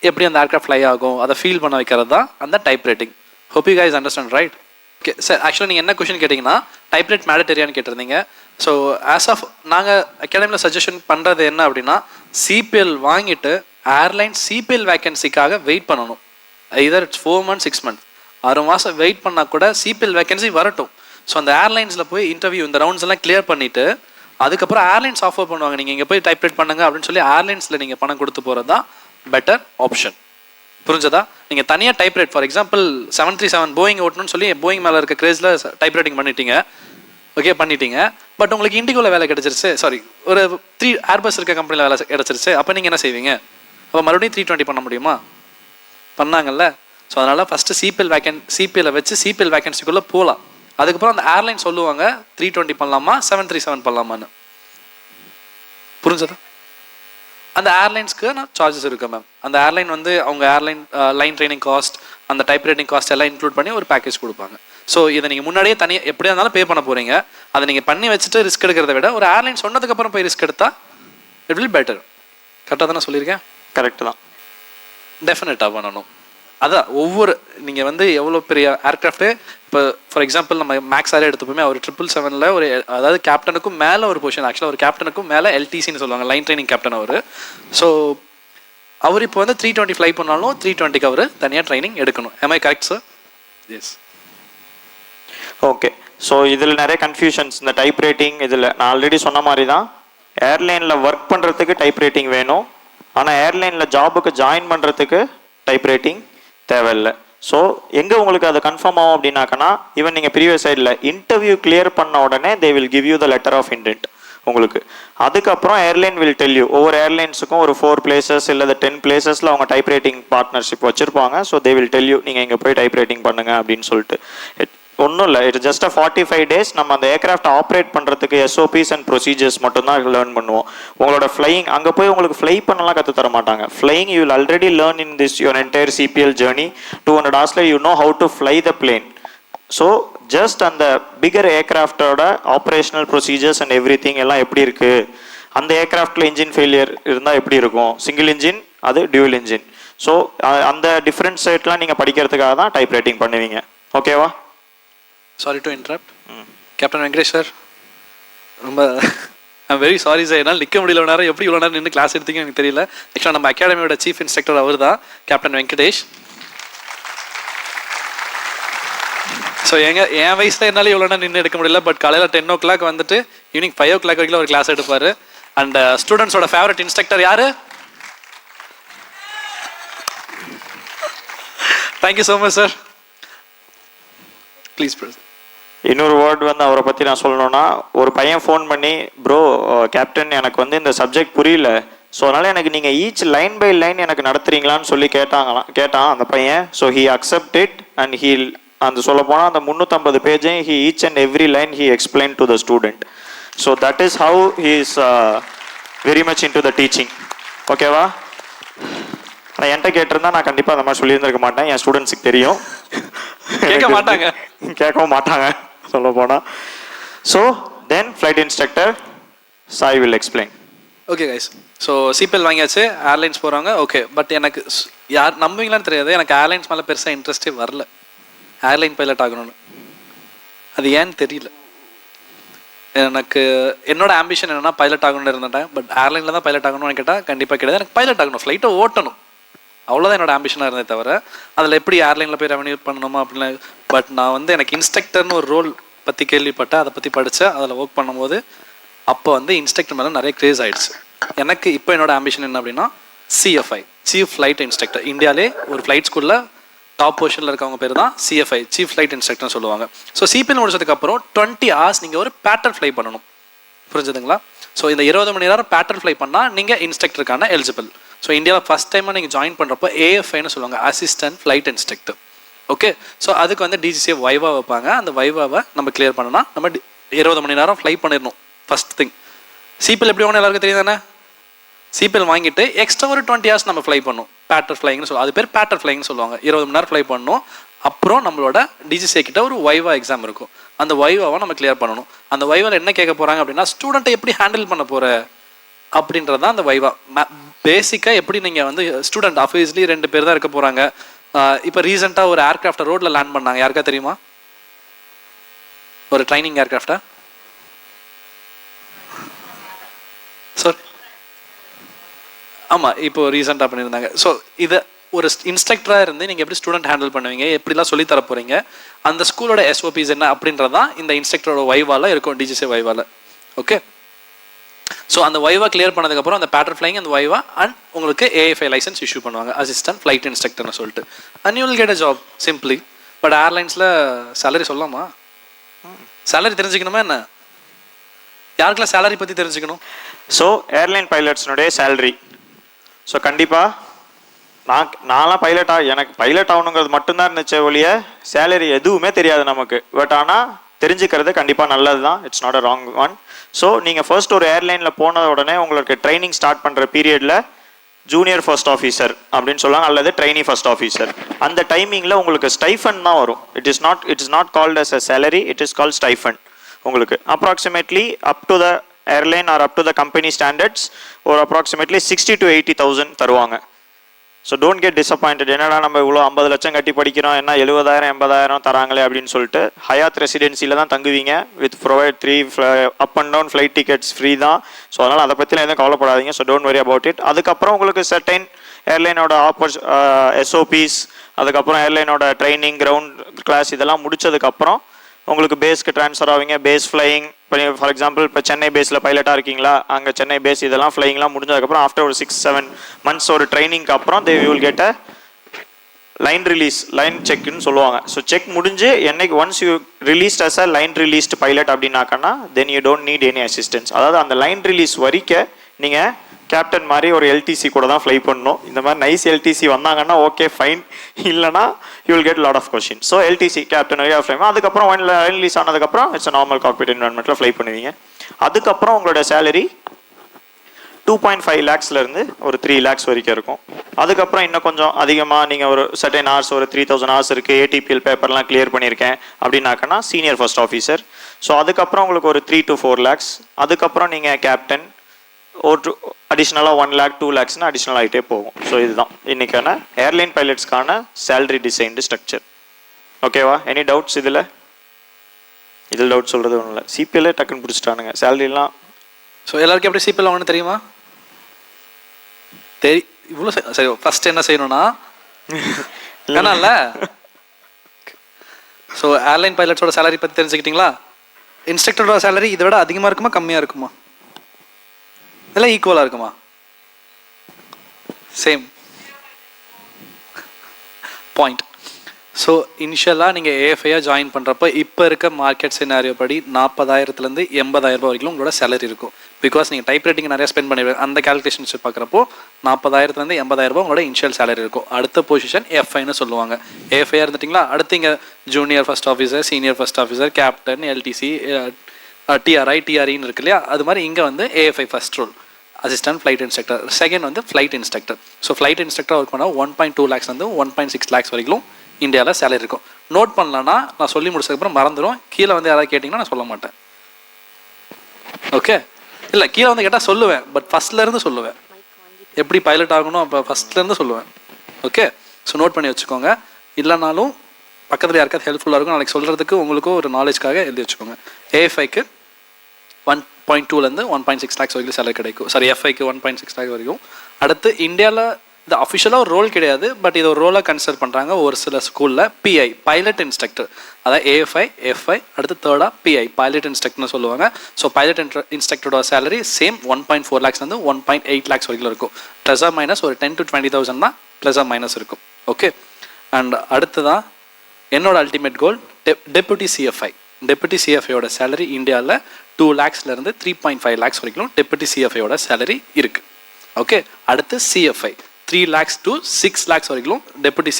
எப்படி அந்த ஏர்க்ராஃப்ட் ஃப்ளை ஆகும் அதை ஃபீல் பண்ண வைக்கிறது தான் அந்த type writing. Hope you guys understand, right? Okay sir, ஆக்சுவலாக நீங்கள் என்ன கொஷின் கேட்டிங்கன்னா டைப் ரைட் மேண்டட்டரியான்னு கேட்டிருந்தீங்க. ஸோ ஆஸ் ஆஃப் நாங்கள் அகாடமியில் சஜஷன் பண்ணுறது என்ன அப்படின்னா, சிபிஎல் வாங்கிட்டு ஏர்லைன் சிபிஎல் வேக்கன்சிக்காக வெயிட் பண்ணணும். இதர் இட்ஸ் 4 months 6 months 6 மாதம் வெயிட் பண்ணால் கூட சிபிஎல் வேக்கன்சி வரட்டும். ஸோ அந்த ஏர்லைன்ஸில் போய் இன்டர்வியூ இந்த ரவுண்ட்ஸ் எல்லாம் கிளியர் பண்ணிவிட்டு அதுக்கப்புறம் ஏர்லைன்ஸ் ஆஃபர் பண்ணுவாங்க, நீங்கள் இங்கே போய் டைப் ரைட் பண்ணுங்க அப்படின்னு சொல்லி ஏர்லைன்ஸில் நீங்கள் பணம் கொடுத்து போகிறது தான் பெட்டர் ஆப்ஷன். புரிஞ்சதா? நீங்கள் தனியாக type write, for example 737 Boeing ஓட்டணும்னு சொல்லி போயிங் மேலே இருக்க கிரேஸில் டைப் ரைட்டிங் பண்ணிட்டீங்க, ஓகே பண்ணிட்டீங்க. பட் உங்களுக்கு இண்டிகோவில் வேலை கிடச்சிருச்சு, சாரி ஒரு 3 ஏர்பஸ் இருக்க கம்பெனியில் வேலை கிடச்சிருச்சு. அப்போ நீங்கள் என்ன செய்வீங்க? அப்போ மறுபடியும் 320 பண்ண முடியுமா? பண்ணாங்கல்ல. ஸோ அதனால் ஃபஸ்ட்டு சிபிஎல்லை வச்சு சிபிஎல் வேக்கன்சிக்குள்ளே போகலாம். அதுக்கப்புறம் அந்த ஏர்லைன் சொல்லுவாங்க 320 பண்ணலாமா 737 பண்ணலாமான்னு. புரிஞ்சதா? அந்த ஏர்லைன்ஸ்க்கு நான் சார்ஜஸ் இருக்குது மேம். அந்த ஏர்லைன் வந்து அவங்க ஏர்லைன் லைன் ட்ரைனிங் காஸ்ட், அந்த டைப் ரைட்டிங் காஸ்ட் எல்லாம் இன்க்ளூட் பண்ணி ஒரு பேக்கேஜ் கொடுப்பாங்க. ஸோ இதை நீங்கள் முன்னாடியே தனியாக எப்படியா இருந்தாலும் பே பண்ண போகிறீங்க. அதை நீங்கள் பண்ணி வச்சுட்டு ரிஸ்க் எடுக்கிறத விட ஒரு ஏர்லைன் சொன்னதுக்கப்புறம் போய் ரிஸ்க் எடுத்தால் இட் வில் பெட்டர். கரெக்டாக தானே சொல்லியிருக்கேன்? கரெக்டு தான். டெஃபினட்டாக பண்ணணும். அதான் ஒவ்வொரு நீங்கள் வந்து எவ்வளோ பெரிய ஏர்க்ராஃப்ட்டு, இப்போ ஃபார் எக்ஸாம்பிள் நம்ம மேக்ஸ் ஆரே எடுத்துப்போமே, அவர் 777 ஒரு அதாவது கேப்டனுக்கும் மேலே ஒரு பொசிஷன், ஆக்சுவலாக ஒரு கேப்டனுக்கும் மேலே எல்டிசின்னு சொல்லுவாங்க, லைன் ட்ரைனிங் கேப்டன் அவர். ஸோ அவர் இப்போ வந்து 320 ஃப்ளை பண்ணாலும் 320க்கு அவர் தனியாக ட்ரைனிங் எடுக்கணும். am I correct sir? Yes. Okay, so இதில் நிறைய கன்ஃபியூஷன்ஸ் இந்த டைப் ரைட்டிங். இதில் நான் ஆல்ரெடி சொன்ன மாதிரி தான், ஏர்லைனில் ஒர்க் பண்ணுறதுக்கு டைப் ரைட்டிங் வேணும், ஆனால் ஏர்லைனில் ஜாபுக்கு ஜாயின் பண்ணுறதுக்கு டைப் ரைட்டிங் தேவையில்லை. ஸோ எங்கே உங்களுக்கு அது கன்ஃபார்ம் ஆகும் அப்படின்னாக்கன்னா, ஈவன் நீங்கள் ப்ரீவியஸ் சைடில் இன்டர்வியூ கிளியர் பண்ண உடனே they will give you the letter of intent உங்களுக்கு. அதுக்கப்புறம் ஏர்லைன் வில் டெல் யூ, ஒவ்வொரு ஏர்லைன்ஸுக்கும் ஒரு 4 places இல்லை 10 placesல அவங்க டைப் ரைட்டிங் பார்ட்னர்ஷிப் வச்சுருப்பாங்க. So they will tell you நீங்கள் இங்கே போய் டைப் ரைட்டிங் பண்ணுங்க அப்படின்னு சொல்லிட்டு. ஒன்றும் இல்லை, இட்ஸ் ஜஸ்ட் 45 days. நம்ம அந்த ஏர்க்ராஃப்ட் ஆப்ரேட் பண்ணுறதுக்கு SOPs அண்ட் ப்ரொசீஜர்ஸ் மட்டும்தான் லேர்ன் பண்ணுவோம். உங்களோட ஃப்ளையிங் அங்கே போய் உங்களுக்கு ஃப்ளை பண்ணலாம் கற்று தர மாட்டாங்க. Flying you will already learn in this your entire CPL journey. 200 hours you know how to fly the plane. So just அந்த பிகர் ஏர்க்ராஃப்டோட operational procedures and every thing எல்லாம் எப்படி இருக்குது, அந்த ஏர்க்ராஃப்டில் இன்ஜின் ஃபெயிலியர் இருந்தால் எப்படி இருக்கும், சிங்கிள் இன்ஜின் அது டியூவல் இன்ஜின். ஸோ அந்த டிஃப்ரெண்ட் சைட்லாம் நீங்கள் படிக்கிறதுக்காக தான் டைப் ரைட்டிங் பண்ணுவீங்க. ஓகேவா? Sorry to interrupt. Captain Venkatesh sir, ரொம்ப ஐம் வெரி சாரி சார், என்னால் நிற்க முடியல நேரம். எப்படி இவ்வளோ நேரம் நின்று கிளாஸ் எடுத்தீங்க எனக்கு தெரியல. ஆக்சுவலாக நம்ம அகாடமியோட சீஃப் இன்ஸ்ட்ரக்டர் அவர் தான் கேப்டன் வெங்கடேஷ். ஸோ என் வயசில் என்னால் இவ்வளோ நேரம் நின்று எடுக்க முடியல. பட் காலையில் 10 o'clock வந்துட்டு ஈவினிங் 5 o'clock வரைக்கும் ஒரு கிளாஸ் எடுப்பார். அண்ட் ஸ்டூடெண்ட்ஸோட ஃபேவரட் இன்ஸ்ட்ரக்டர் யார்? Thank you so much sir. Please please. இன்னொரு வேர்ட் வந்து அவரை பற்றி நான் சொல்லணும்னா, ஒரு பையன் ஃபோன் பண்ணி, ப்ரோ கேப்டன் எனக்கு வந்து இந்த சப்ஜெக்ட் புரியல, ஸோ அதனால் எனக்கு நீங்கள் ஈச் லைன் பை லைன் எனக்கு நடத்துறீங்களான்னு சொல்லி கேட்டான் அந்த பையன். So he accept it and he அந்த சொல்ல போனால் அந்த 350 பேஜையும் he each and every line he explain to the student. So that is how he is very much into the teaching. ஓகேவா? ஆனால் என்கிட்ட கேட்டிருந்தா நான் கண்டிப்பாக அந்த மாதிரி சொல்லியிருந்திருக்க மாட்டேன். என் ஸ்டூடெண்ட்ஸுக்கு தெரியும், கேட்கவும் மாட்டாங்க சொல்ல போனால். So then flight instructor Sai will explain. Okay guys, so CPL வாங்கியாச்சு, ஏர்லைன்ஸ் போகிறாங்க. ஓகே, பட் எனக்கு யார் நம்புவீங்களான்னு தெரியாது, எனக்கு ஏர்லைன்ஸ் மேலே பெருசாக இன்ட்ரெஸ்டே வரல. ஏர்லைன் பைலட் ஆகணும்னு அது ஏன்னு தெரியல. எனக்கு என்னோட ஆம்பிஷன் என்னென்னா பைலட் ஆகணும்னு இருந்தேன். பட் ஏர்லைனில் தான் பைலட் ஆகணும்னு கேட்டால் கண்டிப்பாக கிடையாது. எனக்கு பைலட் ஆகணும், ஃப்ளைட்டை ஓட்டணும், அவ்வளோதான் என்னோட ஆம்பிஷனாக இருந்தே தவிர அதில் எப்படி ஏர்லைனில் போய் ரெவன்யூ பண்ணணுமா அப்படின்லாம். பட் நான் வந்து எனக்கு இன்ஸ்ட்ரக்டர்னு ஒரு ரோல் பற்றி கேள்விப்பட்டேன், அதை பற்றி படித்தேன். அதில் ஒர்க் பண்ணும்போது அப்போ வந்து இன்ஸ்ட்ரக்டர் மேலே நிறைய க்ரேஸ் ஆகிடுச்சு. எனக்கு இப்போ என்னோட ஆம்பிஷன் என்ன அப்படின்னா CFI, சீஃப் ஃப்ளைட் இன்ஸ்ட்ரக்டர். இந்தியாவிலே ஒரு ஃப்ளைட் ஸ்கூலில் டாப் பொசிஷனில் இருக்கவங்க பேர் தான் CFI, சீஃப் ஃப்ளைட் இன்ஸ்ட்ரக்டர்னு சொல்லுவாங்க. ஸோ சிபிஎல் முடிச்சதுக்கப்புறம் 20 hours நீங்கள் ஒரு பேட்டர்ன் ஃப்ளை பண்ணணும். புரிஞ்சுதுங்களா? ஸோ இந்த 20 மணி நேரம் பேட்டர்ன் ஃப்ளை பண்ணால் நீங்கள் இன்ஸ்ட்ரக்டருக்கான எலிஜிபிள். ஸோ இந்தியாவில் ஃபஸ்ட் டைமாக நீங்கள் ஜாயின் பண்ணுறப்போ AFIன்னு சொல்லுவாங்க, assistant flight instructor. Okay, so அதுக்கு வந்து DGCA வைவா வைப்பாங்க. அந்த வைவாவை நம்ம கிளியர் பண்ணோன்னா நம்ம 20 மணி நேரம் ஃப்ளை பண்ணிடணும். First thing. சிபிஎல் எப்படி ஒன்று எல்லாருக்கும் தெரியும் தானே? சிபிஎல் வாங்கிட்டு எக்ஸ்ட்ரா ஒரு 20 hours நம்ம ஃப்ளை பண்ணணும். பேட்டர் ஃப்ளைங்னு சொல்லுவாங்க. அது பேர் பேட்டர் ஃப்ளைங்னு சொல்லுவாங்க. 20 மணி நேரம் ஃப்ளை பண்ணணும். அப்புறம் நம்மளோட டிஜிசிஏ கிட்ட ஒரு வைவா எக்ஸாம் இருக்கும். அந்த வைவாவை நம்ம கிளியர் பண்ணணும். அந்த வைவாவில் என்ன கேட்க போகிறாங்க அப்படின்னா, ஸ்டூடெண்ட்டை எப்படி ஹேண்டில் பண்ண போகிற அப்படின்றது தான் அந்த வைவா. பேசிக்காக எப்படி நீங்கள் வந்து ஸ்டூடெண்ட் ஆஃபீஸ்லி 2 பேர் தான் இருக்க போகிறாங்க. இப்போ ரீசெண்டாக ஒரு ஏர்க்ராஃப்டை ரோட்டில் லேண்ட் பண்ணாங்க. யாருக்கா தெரியுமா? ஒரு ட்ரைனிங் ஏர்க்ராஃப்டா? சார் ஆமாம், இப்போ ரீசெண்டாக பண்ணியிருந்தாங்க. ஸோ இதை ஒரு இன்ஸ்ட்ரக்டராக இருந்து நீங்கள் எப்படி ஸ்டூடெண்ட் ஹேண்டில் பண்ணுவீங்க, எப்படிலாம் சொல்லி தர போகிறீங்க, அந்த ஸ்கூலோட எஸ்ஓபிஸ் என்ன அப்படின்றது தான் இந்த இன்ஸ்ட்ரக்டரோட வைவால இருக்கும், டிஜிசி வைவால. ஓகே, ஸோ அந்த வைவா கிளியர் பண்ணதுக்கப்புறம் அந்த பேட்டர் ஃப்ளைங் அந்த வைவா அண்ட் உங்களுக்கு ஏஎஃப்ஐ லைசன்ஸ் இஷ்யூ பண்ணுவாங்க, அசிஸ்டன்ட் ஃப்ளைட் இன்ஸ்ட்ரக்டர்னு சொல்லிட்டு. And you will get a job simply. But ஏர்லைன்ஸில் சேலரி சொல்லலாமா? சேலரி தெரிஞ்சுக்கணுமா என்ன? யாருக்கெல்லாம் சேலரி பற்றி தெரிஞ்சுக்கணும்? ஸோ ஏர்லைன் பைலட்ஸ்னுடைய சேலரி. ஸோ கண்டிப்பாக நான்லாம் எனக்கு பைலட் ஆகணுங்கிறது மட்டும்தான் இருந்துச்சு ஒழிய சேலரி எதுவுமே தெரியாது நமக்கு. பட் ஆனால் தெரிஞ்சுக்கிறது கண்டிப்பாக நல்லது தான். It's not a wrong one. So நீங்கள் ஃபர்ஸ்ட் ஒரு ஏர்லைனில் போன உடனே உங்களுக்கு ட்ரைனிங் ஸ்டார்ட் பண்ணுற பீரியடில் ஜூனியர் ஃபர்ஸ்ட் ஆஃபீஸர் அப்படின்னு சொல்லுவாங்க, அல்லது ட்ரைனி ஃபர்ஸ்ட் ஆஃபீஸர். அந்த டைமிங்கில் உங்களுக்கு ஸ்டைஃபன் தான் வரும். It is not called as a salary, it is called stipend. உங்களுக்கு approximately up to the airline or up to the company standards ஒரு அப்ராக்சிமேட்லி 60,000 to 80,000 தருவாங்க. So don't get disappointed. என்னடா நம்ம இவ்வளோ 50 லட்சம் கட்டி படிக்கிறோம், என்ன 70,000 80,000 தராங்களே அப்படின்னு சொல்லிட்டு. ஹயாத் ரெசிடென்சியில் தான் தங்குவீங்க. With provide 3 up and down flight tickets free தான். ஸோ அதனால் அதை பற்றிலாம் எதுவும் கவலைப்படாதீங்க. So don't worry about it. அதுக்கப்புறம் உங்களுக்கு சர்டைன் ஏர்லைனோட எஸ்ஓபிஸ், அதுக்கப்புறம் ஏர்லைனோட ட்ரைனிங், கிரவுண்ட் கிளாஸ் இதெல்லாம் முடிச்சதுக்கப்புறம் உங்களுக்கு பேஸ்க்கு ட்ரான்ஸ்ஃபர் ஆவீங்க. பேஸ் ஃப்ளையிங், இப்போ ஃபார் எக்ஸாம்பிள் இப்போ சென்னை பேஸில் பைலட்டாக இருக்கீங்களா, அங்கே சென்னை பேஸ் இதெல்லாம் ஃப்ளையிங்லாம் முடிஞ்சதுக்கப்புறம் ஆஃப்டர் ஒரு 6-7 months ஒரு ட்ரைனிங்க்கு அப்புறம் they will get a line release, line செக்னு சொல்லுவாங்க. ஸோ செக் முடிஞ்சு என்னைக்கு once you released as a line released pilot அப்படின்னாக்கன்னா then you don't need any assistance. அதாவது அந்த லைன் ரிலீஸ் வரைக்கும் நீங்கள் கேப்டன் மாதிரி ஒரு எல்டிசி கூட தான் ஃப்ளை பண்ணணும். இந்த மாதிரி நைஸ் எல்டிசி வந்தாங்கன்னா ஓகே ஃபைன், இல்லைனா you will get lot of question. So LTC captain வரையாக ஃப்ளை பண்ணணும். அதுக்கப்புறம் லைன் ரிலீஸ் ஆனதுக்கப்புறம் இட்ஸ் நார்மல் காக்பிட் என்வரான்மெண்ட்டில் ஃப்ளை பண்ணுவீங்க. அதுக்கப்புறம் உங்களோட சேலரி 2.5 lakhsலேருந்து ஒரு 3 lakhs வரைக்கும் இருக்கும். அதுக்கப்புறம் இன்னும் கொஞ்சம் அதிகமாக நீங்கள் ஒரு சர்டைன் ஹவர்ஸ், ஒரு 3000 hours இருக்குது, ஏடிபிஎல் பேப்பர்லாம் கிளியர் பண்ணியிருக்கேன் அப்படின்னாக்கன்னா சீனியர் ஃபர்ஸ்ட் ஆஃபீஸர். ஸோ அதுக்கப்புறம் உங்களுக்கு ஒரு 3 to 4 lakhs. அதுக்கப்புறம் நீங்கள் கேப்டன் ஒரு அடிஷ்னலாக 1 lakh 2 lakhsனு அடிஷ்னல் ஆகிட்டே போகும். ஸோ இதுதான் இன்றைக்கான ஏர்லைன் பைலட்ஸ்க்கான சேலரி டிசைன்டு ஸ்ட்ரக்சர். ஓகேவா? எனி டவுட்ஸ் இதில் டவுட் சொல்கிறது ஒன்றும் இல்லை. சிபிஎல்லே டக்குன்னு பிடிச்சிட்டானுங்க சேலரிலாம். ஸோ எல்லாருக்கும் எப்படி சிபிஎல் வாங்கன்னு தெரியுமா? இவ்வளோ சரி, ஃபர்ஸ்ட் என்ன செய்யணும்னா இல்லைனால ஸோ ஏர்லைன் பைலட்ஸோட சேலரி பற்றி தெரிஞ்சுக்கிட்டீங்களா? இன்ஸ்ட்ரக்டரோட சேலரி இதை விட அதிகமாக இருக்குமா கம்மியாக இருக்குமா, இல்லை ஈக்குவலாக இருக்குமா? Same point. ஸோ இனிஷியலாக நீங்கள் ஏஎஃப்ஐயாக ஜாயின் பண்ணுறப்ப இப்போ இருக்க மார்க்கெட் சினாரியோ படி 40,000 to 80,000 வரைக்கும் உங்களோட சேலரி இருக்கும். பிகாஸ் நீங்கள் டைப் ரைட்டிங் நிறையா ஸ்பெண்ட் பண்ணிடுவீங்க. அந்த கேல்குலேஷன்ஸ் பார்க்குறப்போ 40,000 to 80,000 உங்களோட இனிஷியல் சேலரி இருக்கும். அடுத்த பொசிஷன் எஃப்ஐன்னு சொல்லுவாங்க. ஏஎஃப்ஐயாக இருந்துட்டிங்களா, அடுத்து இங்கே junior first officer, senior first officer, captain, LTC, TRI, டிஆர்இன்னு இருக்கு இல்லையா, அது மாதிரி இங்கே வந்து AFI first role, assistant flight instructor. Second வந்து flight instructor. So flight instructor work பண்ணால் 1.2 lakhs 1.6 lakhs வரைக்கும் இந்தியாவில் சேலரி இருக்கும். நோட் பண்ணலன்னா நான் சொல்லி முடிச்சதுக்கப்புறம் மறந்துடும். கீழே வந்து யாராவது கேட்டிங்கன்னா நான் சொல்ல மாட்டேன். ஓகே, இல்லை கீழே வந்து கேட்டால் சொல்லுவேன், பட் ஃபஸ்ட்லேருந்து சொல்லுவேன். எப்படி பைலட் ஆகணும் அப்போ ஃபஸ்ட்லேருந்து சொல்லுவேன். ஓகே, ஸோ நோட் பண்ணி வச்சுக்கோங்க. இல்லைனாலும் பக்கத்தில் யாருக்காவது ஹெல்ப்ஃபுல்லாக இருக்கும் நாளைக்கு சொல்கிறதுக்கு, உங்களுக்கும் ஒரு நாலேஜ்க்காக எழுதி வச்சுக்கோங்க. ஏஎஃப்ஐக்கு 1.2 to 1.6 lakhs வரைக்கும் சேலரி கிடைக்கும். சாரி, எஃப்ஐக்கு 1.6 lakh வரைக்கும். அடுத்து இந்தியாவில் இது அஃபிஷியலாக ஒரு ரோல் கிடையாது, பட் இது ஒரு ரோலாக கன்சிடர் பண்ணுறாங்க ஒரு சில ஸ்கூலில். பிஐ, பைலட் இன்ஸ்ட்ரக்டர், அதாவது ஏஎஃப்ஐ, எஃப்ஐ, அடுத்து தேர்டாக பிஐ, பைலட் இன்ஸ்ட்ரக்டர்னு சொல்லுவாங்க. ஸோ பைலட் இன்ஸ்ட்ரக்டரோட சேலரி சேம் 1.4 lakhs 1.8 lakhs வரைக்கும் இருக்கும். ப்ளஸ் ஆர் மைனஸ் ஒரு 10 to 20,000 தான் ப்ளஸ் ஆர் மைனஸ் இருக்கும். ஓகே, அண்ட் அடுத்து தான் என்னோட ultimate goal deputy CFI. Deputy சிஎஃப்ஐயோட சேலரி இந்தியாவில் 2 lakhs 3.5 lakhs வரைக்கும் டெபுட்டி சிஎஃப்ஐயோட சேலரி இருக்குது. ஓகே, அடுத்து சிஎஃப்ஐ 3 lakhs to 6 lakhs வரைக்கும் டெபுட்டி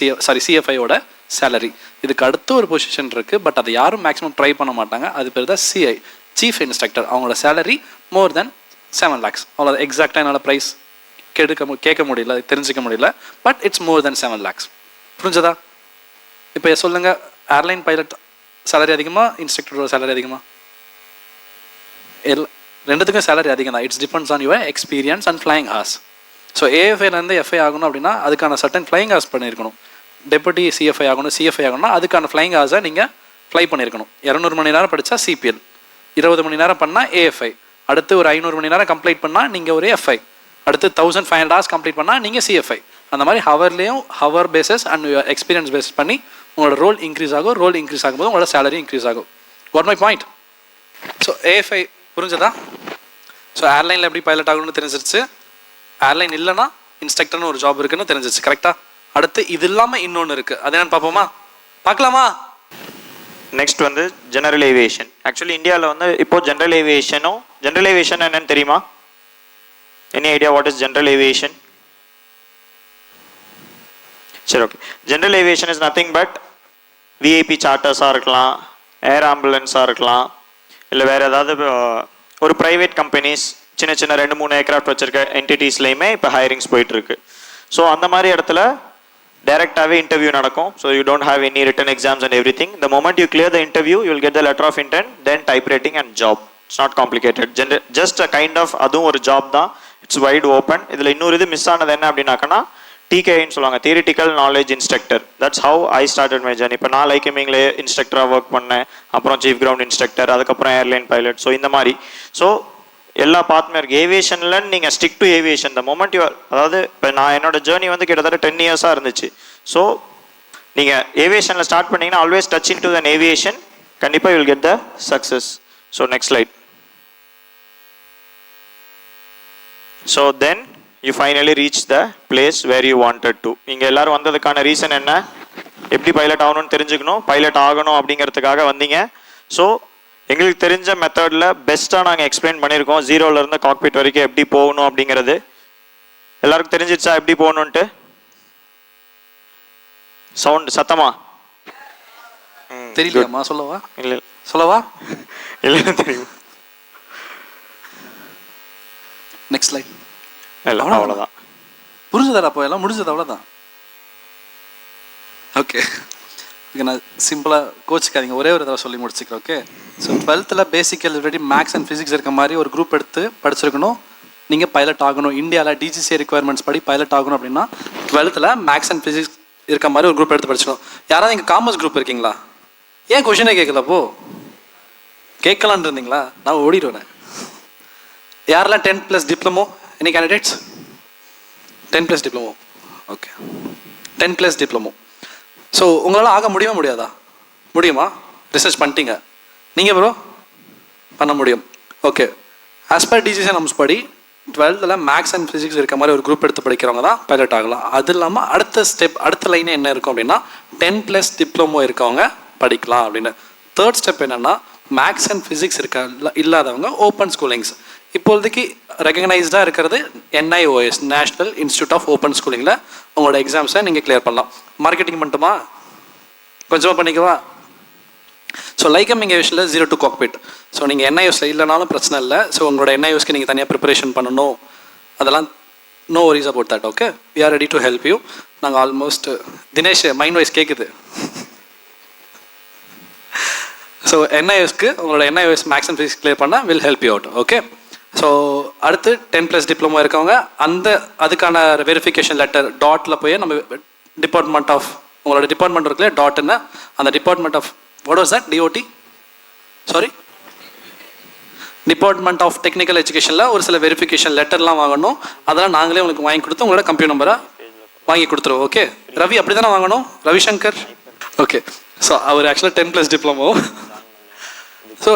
சிஎஃப்ஐயோட சேலரி. இதுக்கு அடுத்து ஒரு பொசிஷன் இருக்குது, பட் அதை யாரும் மேக்ஸிமம் ட்ரை பண்ண மாட்டாங்க. அது பேர் தான் சிஐ, சீஃப் இன்ஸ்ட்ரக்டர். அவங்களோட சேலரி மோர் தென் 7 lakhs. அவ்வளோ எக்ஸாக்டாக என்னோட ப்ரைஸ் கேட்க முடியல, தெரிஞ்சிக்க முடியல. But it's more then 7 lakhs. புரிஞ்சதா? இப்போ சொல்லுங்கள், ஏர்லைன் பைலட் சேலரி அதிகமா, இன்ஸ்ட்ரக்டரோட சேலரி அதிகமா? ரெண்டுத்துக்கும் சேலரி அதிகம் தான். It's depends on your experience and flying hours. So ஏஎஃப்ஐலேருந்து எஃப்ஐ ஆகணும் அப்படின்னா அதுக்கான சர்டன் ஃப்ளைங் ஹார்ஸ் பண்ணியிருக்கணும். டெபுட்டி சிஎஃப்ஐ ஆகணும், சிஎஃப்ஐ ஆகணும்னா அதுக்கான ஃப்ளைங் ஹார்ஸை நீங்கள் ஃப்ளை பண்ணியிருக்கணும். 200 மணி நேரம் படித்தா சிபிஎல், 20 மணி நேரம் பண்ணால் ஏஎஃப்ஐ, அடுத்து ஒரு 500 மணி நேரம் கம்ப்ளீட் பண்ணால் நீங்கள் ஒரு எஃப்ஐ, அடுத்து 1500 hours கம்ப்ளீட் பண்ணால் நீங்கள் சிஎஃப்ஐ. அந்த மாதிரி ஹவர்லேயும் hour basis and experience base பண்ணி உங்களோட ரோல் இன்க்ரீஸ் ஆகும். ரோல் இன்க்ரீஸ் ஆகும்போது உங்களோட சேலரி இன்க்ரீஸ் ஆகும். What my point? So AFI புரிஞ்சதா? ஸோ ஏர்லைனில் எப்படி பைலட் ஆகணும்னு தெரிஞ்சிருச்சு. ஏர்லைன் இல்லைனா இன்ஸ்ட்ரக்டர்னு ஒரு ஜாப் இருக்குன்னு தெரிஞ்சிருச்சு. கரெக்டாக? அடுத்து இது இல்லாமல் இன்னொன்று இருக்குது. அது என்னன்னு பார்ப்போமா? பார்க்கலாமா? நெக்ஸ்ட் வந்து ஜெனரல் ஏவியேஷன். ஆக்சுவலி இந்தியாவில் வந்து இப்போ ஜெனரல் ஏவியேஷன் என்னன்னு தெரியுமா? Any idea what is general aviation? சரி, okay. General aviation is nothing but VIP சார்ட்டர்ஸாக இருக்கலாம், ஏர் ஆம்புலன்ஸாக இருக்கலாம், இல்லை வேறு ஏதாவது ஒரு ப்ரைவேட் கம்பெனிஸ் சின்ன 2-3 ஏர்க்ராஃப்ட் வச்சுருக்க என்டிட்டிஸ்லையுமே இப்போ ஹையரிங்ஸ் போயிட்டுருக்கு. ஸோ அந்த மாதிரி இடத்துல டைரெக்டாகவே இன்டர்வியூ நடக்கும். So you don't have any written exams and every thing. The moment you clear the interview you will get the letter of intent, then type rating and job. It's not complicated. Just a kind of அதுவும் ஒரு job தான். It's wide open. இதில் இன்னொரு இது மிஸ் ஆனது என்ன அப்படின்னாக்கன்னா டிகேன்னு சொல்லுவாங்க, theoretical knowledge instructor. That's how I started my journey. இப்போ நான் லைக்கமிங்லே இன்ஸ்ட்ரக்டராக ஒர்க் பண்ணேன், அப்புறம் சீஃப் கிரவுண்ட் இன்ஸ்ட்ரக்டர், அதுக்கப்புறம் ஏர்லைன் பைலட். ஸோ இந்த மாதிரி ஸோ எல்லா பாத்துமே இருக்குது. ஏவியேஷனில் நீங்கள் stick to aviation the moment you, அதாவது இப்போ நான் என்னோட ஜேர்னி வந்து கிட்டத்தட்ட 10 years இருந்துச்சு. ஸோ நீங்கள் ஏவியேஷனில் ஸ்டார்ட் பண்ணிங்கன்னா always touch into the aviation, கண்டிப்பாக you will get the success. So next slide. So then you finally reach the place where you wanted to. இங்கே எல்லோரும் வந்ததுக்கான ரீசன் என்ன? எப்படி பைலட் ஆகணும்னு தெரிஞ்சுக்கணும், பைலட் ஆகணும் அப்படிங்கிறதுக்காக வந்தீங்க. ஸோ எங்களுக்கு தெரிஞ்ச மெத்தடில் பெஸ்ட்டாக நாங்கள் எக்ஸ்பிளைன் பண்ணியிருக்கோம். 0லேருந்து காக்பிட் வரைக்கும் எப்படி போகணும் அப்படிங்கிறது. எல்லாருக்கும் தெரிஞ்சிடுச்சா எப்படி போகணுன்ட்டு? சவுண்ட் சத்தமா தெரியலையாம்மா? சொல்லவா? இல்லை சொல்லவா? இல்லை தெரியும். Next slide. இல்லை அவ்வளோதான். புரிஞ்சுதாடா? அப்போ எல்லாம் முடிஞ்சது, அவ்வளோதான். ஓகே ஓகே, நான் சிம்பிளாக கோச்சிக்காதீங்க, ஒரே ஒரு தடவை சொல்லி முடிச்சுக்கிறேன். Okay. So 12th basic already maths and physics இருக்க மாதிரி ஒரு குரூப் எடுத்து படிச்சிருக்கணும். நீங்கள் பைலட் ஆகணும். இந்தியாவில் டிஜிசி ரெக்குயர்மெண்ட்ஸ் படி பைலட் ஆகணும் அப்படின்னா 12th மேக்ஸ் அண்ட் ஃபிசிக்ஸ் இருக்க மாதிரி ஒரு குரூப் எடுத்து படிச்சிடணும். யாராவது நீங்கள் காமர்ஸ் குரூப் இருக்கீங்களா? ஏன் கொஷினே கேட்கல? அப்போ கேட்கலான் இருந்தீங்களா? நான் ஓடிடுவேன். யாரெல்லாம் 10+ diploma? Any candidates? 10+ diploma? Okay, 10+ diploma. So உங்களால் ஆக முடியுமா முடியாதா? முடியுமா? ரிசர்ச் பண்ணிட்டீங்க நீங்கள் ப்ரோ? பண்ண முடியும். ஓகே. ஆஸ் பர் டிசிசி நார்ம்ஸ் படி 12th மேக்ஸ் அண்ட் ஃபிசிக்ஸ் இருக்க மாதிரி ஒரு குரூப் எடுத்து படிக்கிறவங்க தான் பைலட் ஆகலாம். அது இல்லாமல் அடுத்த ஸ்டெப், அடுத்த லைனே என்ன இருக்கும் அப்படின்னா 10+ டிப்ளமோ இருக்கவங்க படிக்கலாம் அப்படின்னு. தேர்ட் ஸ்டெப் என்னென்னா மேக்ஸ் அண்ட் ஃபிசிக்ஸ் இல்லாதவங்க ஓப்பன் ஸ்கூலிங்ஸ். இப்போதைக்கு ரெகக்னைஸ்டாக இருக்கிறது NIOS, national institute of open ஸ்கூலிங்கில் உங்களோட எக்ஸாம்ஸை நீங்கள் கிளியர் பண்ணலாம். மார்க்கெட்டிங் மட்டுமா? கொஞ்சமாக பண்ணிக்கவா? ஸோ லைக்கமிங் ஏவியேஷனில் 0 to காக்பிட். ஸோ நீங்கள் NIOSல இல்லைனாலும் பிரச்சனை இல்லை. ஸோ உங்களோட NIOSக்கு நீங்கள் தனியாக ப்ரிப்பரேஷன் பண்ணணும், அதெல்லாம் no worries about that. Okay, we are ready to help you. நாங்கள் ஆல்மோஸ்ட் தினேஷ் மைண்ட் வாய்ஸ் கேட்குது. ஸோ NIOSக்கு உங்களோட NIOS maths and physics clear பண்ணால் will help you out. Okay. So அடுத்து 10+ டிப்ளமோ இருக்கவங்க அதுக்கான வெரிஃபிகேஷன் லெட்டர் டாட்டில் போய் நம்ம டிபார்ட்மெண்ட் ஆஃப், உங்களோட டிபார்ட்மெண்ட் இருக்குல்ல டாட்னு, அந்த department of what was that? DOT, sorry, department of technical எஜுகேஷனில் ஒரு சில வெரிஃபிகேஷன் லெட்டர்லாம் வாங்கணும். அதெல்லாம் நாங்களே உங்களுக்கு வாங்கி கொடுத்து உங்களோட கம்ப்யூட்டர் நம்பரை வாங்கி கொடுத்துருவோம். ஓகே. ரவி அப்படி தானே வாங்கணும்? ரவிசங்கர். ஓகே. ஸோ அவர் ஆக்சுவலாக 10+ டிப்ளமோ. ஸோ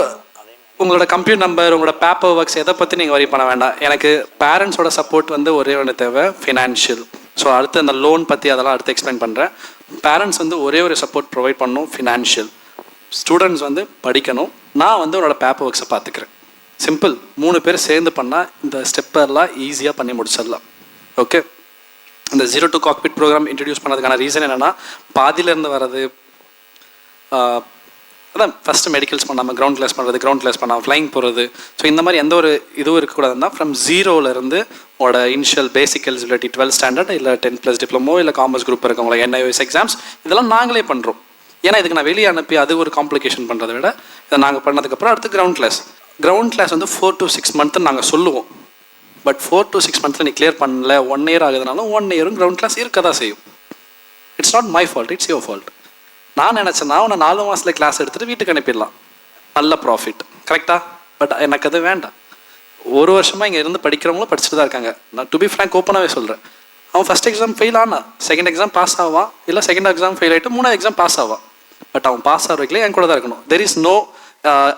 உங்களோட கம்ப்யூட்டர் நம்பர், உங்களோட பேப்பர் ஒர்க்ஸ் எதை பற்றி நீங்கள் வரி பண்ண வேண்டாம். எனக்கு பேரண்ட்ஸோட சப்போர்ட் வந்து ஒரே ஒன்று தேவை, ஃபினான்ஷியல். ஸோ அடுத்து அந்த லோன் பற்றி அதெல்லாம் அடுத்து எக்ஸ்பிளைன் பண்ணுறேன். பேரண்ட்ஸ் வந்து ஒரே ஒரு சப்போர்ட் ப்ரொவைட் பண்ணணும், ஃபினான்ஷியல். ஸ்டூடெண்ட்ஸ் வந்து படிக்கணும். நான் வந்து உன்னோட பேப்பர் ஒர்க்ஸை பார்த்துக்கிறேன். சிம்பிள். 3 பேர் சேர்ந்து பண்ணால் இந்த ஸ்டெப்பெல்லாம் ஈஸியாக பண்ணி முடிச்சிடலாம். ஓகே. இந்த 0 to காக்பிட் ப்ரோக்ராம் இன்ட்ரடியூஸ் பண்ணதுக்கான ரீசன் என்னென்னா பாதியிலேருந்து வர்றது அதான் ஃபஸ்ட்டு மெடிக்கல்ஸ் பண்ணாமல் கிரவுண்ட் கிளாஸ் பண்ணுறது, கிரவுண்ட் கிளாஸ் பண்ணாமல் ஃப்ளைங் போகிறது. ஸோ இந்த மாதிரி எந்த ஒரு இதுவும் இருக்கக்கூடாதுன்னா ஃப்ரம் ஜீரோலேருந்து உங்களோட இனிஷியல் பேசிக் எலிஜிபிலிட்டி 12th ஸ்டாண்டர்ட் இல்லை 10+ டிப்ளமோ இல்லை காமர்ஸ் குரூப் இருக்கவங்கள NIOS எக்ஸாம்ஸ் இதெல்லாம் நாங்களே பண்ணுறோம். ஏன்னா இதுக்கு நான் வெளியே அனுப்பி அது ஒரு காம்ப்ளிகேஷன் பண்ணுறதை விட இதை நாங்கள் பண்ணதுக்கப்புறம் அடுத்து கிரவுண்ட் கிளாஸ் வந்து 4 to 6 மந்த்து நாங்கள் சொல்லுவோம். பட் 4 to 6 மந்த்தில் நீ கிளியர் பண்ணல 1 year ஆகுதுனாலும் 1 year கிரவுண்ட் கிளாஸ் இருக்க தான் செய்யும். It's not my fault, it's your fault. நான் நினச்சேன்னா உன்னை 4 மாதத்தில் கிளாஸ் எடுத்துகிட்டு வீட்டுக்கு அனுப்பிடலாம், நல்ல ப்ராஃபிட், கரெக்டாக? பட் எனக்கு அது வேண்டாம். 1 வருஷமாக இங்கே இருந்து படிக்கிறவங்களும் படிச்சுட்டு தான் இருக்காங்க. நான் டு பி ஃப்ராங்க் ஓப்பனாகவே சொல்கிறேன். அவன் ஃபஸ்ட் எக்ஸாம் ஃபெயில் ஆனால் செகண்ட் எக்ஸாம் பாஸ் ஆவான், இல்லை செகண்ட் எக்ஸாம் ஃபெயில் ஆகிட்டு 3வது எக்ஸாம் பாஸ் ஆவான். பட் அவன் பாஸ் ஆகிற வரைக்கும் என் கூட தான் இருக்கணும். தெர் இஸ் நோ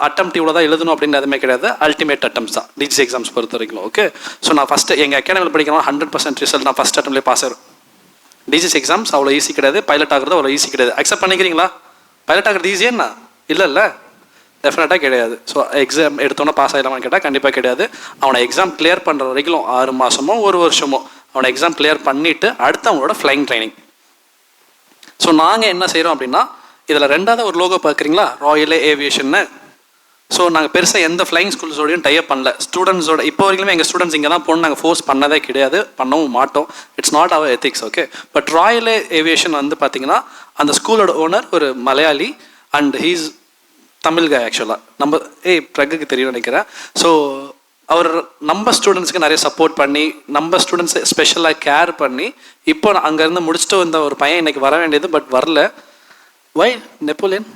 அட்டெம்ப்ட் இவ்வளோ தான் எழுதணும் அப்படின்னு எதுவுமே கிடையாது. அல்டிமேட் அட்டெம்ப்ட்ஸ் தான் டிஜி எக்ஸாம்ஸ் பொறுத்த வரைக்கும். ஓகே, ஸோ நான் ஃபஸ்ட்டு எங்கள் அகாடமியில் படிக்கிறோம் 100% ரிசல்ட் நான் ஃபஸ்ட் அட்டெம்ப்ட்லேயே பாஸ் ஆகிடும். டிஜிஎஸ் எக்ஸாம்ஸ் அவ்வளோ ஈஸி கிடையாது, பைலட் ஆகிறது அவ்வளோ ஈஸி கிடையாது. அக்செப்ட் பண்ணிக்கிறீங்களா? பைலட் ஆகிறது ஈஸியாண்ணா? இல்லை டெஃபினட்டாக கிடையாது. ஸோ எக்ஸாம் எடுத்தோன்னே பாஸ் ஆகிடலாமான்னு கேட்டால் கண்டிப்பாக கிடையாது. அவனை எக்ஸாம் கிளியர் பண்ணுற வரைக்கும் 6 மாதமோ 1 வருஷமோ அவனை எக்ஸாம் கிளியர் பண்ணிவிட்டு அடுத்து அவங்களோட ஃப்ளைங் ட்ரைனிங். ஸோ நாங்கள் என்ன செய்கிறோம் அப்படின்னா, இதில் 2வது ஒரு லோகோ பார்க்குறீங்களா, ராயல் ஏவியேஷன்னு. ஸோ நாங்கள் பெருசாக எந்த ஃப்ளைங் ஸ்கூல்ஸோடையும் டைப் பண்ணல. ஸ்டூடெண்ட்ஸோட இப்போ வரைக்குமே எங்கள் ஸ்டூடெண்ட்ஸ் இங்கே தான் போகணும் நாங்கள் ஃபோர்ஸ் பண்ணதே கிடையாது, பண்ணவும் மாட்டோம். It's not our ethics. Okay, but Royal Aviation வந்து பார்த்தீங்கன்னா அந்த ஸ்கூலோட ஓனர் ஒரு Malayali and he's Tamil guy ஆக்சுவலாக. நம்ம பிரகுக்கு தெரியும் நினைக்கிறேன். ஸோ அவர் நம்ம ஸ்டூடெண்ட்ஸ்க்கு நிறைய சப்போர்ட் பண்ணி நம்ம ஸ்டூடெண்ட்ஸை ஸ்பெஷலாக கேர் பண்ணி இப்போ அங்கேருந்து முடிச்சுட்டு வந்த ஒரு பையன் இன்னைக்கு வர வேண்டியது, பட் வரல. வை நெப்போலியன்?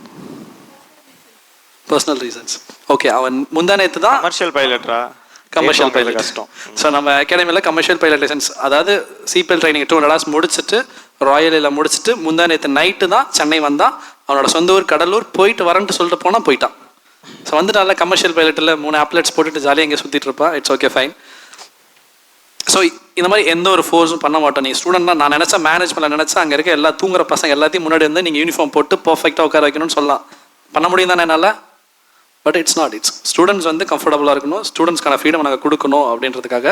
Personal reasons. ஓகே, அவன் முந்தா நேற்று தான் கமர்ஷியல் பைலட் கஷ்டம். ஸோ நம்ம அகாடமியில் கமர்ஷியல் பைலட் லைசன்ஸ், அதாவது சிபிஎல் ட்ரைனிங் 200 hours முடிச்சுட்டு ராயலில் முடிச்சுட்டு முந்தா நேற்று நைட்டு தான் சென்னை வந்தான். அவனோட சொந்த ஊர் கடலூர், போயிட்டு வரேன்ட்டு சொல்லிட்டு போயிட்டான். ஸோ வந்துட்டு நல்லா கமர்ஷியல் பைலட்டில் 3 applet's போட்டுட்டு ஜாலியாக எங்கே சுற்றிட்டு இருப்பான். It's okay, fine. ஸோ இந்த மாதிரி எந்த ஒரு ஃபோர்ஸும் பண்ண மாட்டோம். நீ ஸ்டூடெண்ட்னா நான் நினச்சா மேனேஜ்மெண்ட்டில் நினச்சா அங்கே இருக்க எல்லா தூங்குற பசங்க எல்லாத்தையும் முன்னாடி வந்து நீங்கள் யூனிஃபார்ம் போட்டு பர்ஃபெக்டாக உட்கார வைக்கணும்னு சொல்லலாம். பண்ண முடியும் தானே என்னால்? But it's not. ஸ்டூடெண்ட்ஸ் வந்து கம்ஃபர்டபுளாக இருக்கணும், ஸ்டூடெண்ட்ஸ்க்கான ஃப்ரீடம் நாங்கள் கொடுக்கணும் அப்படின்றதுக்காக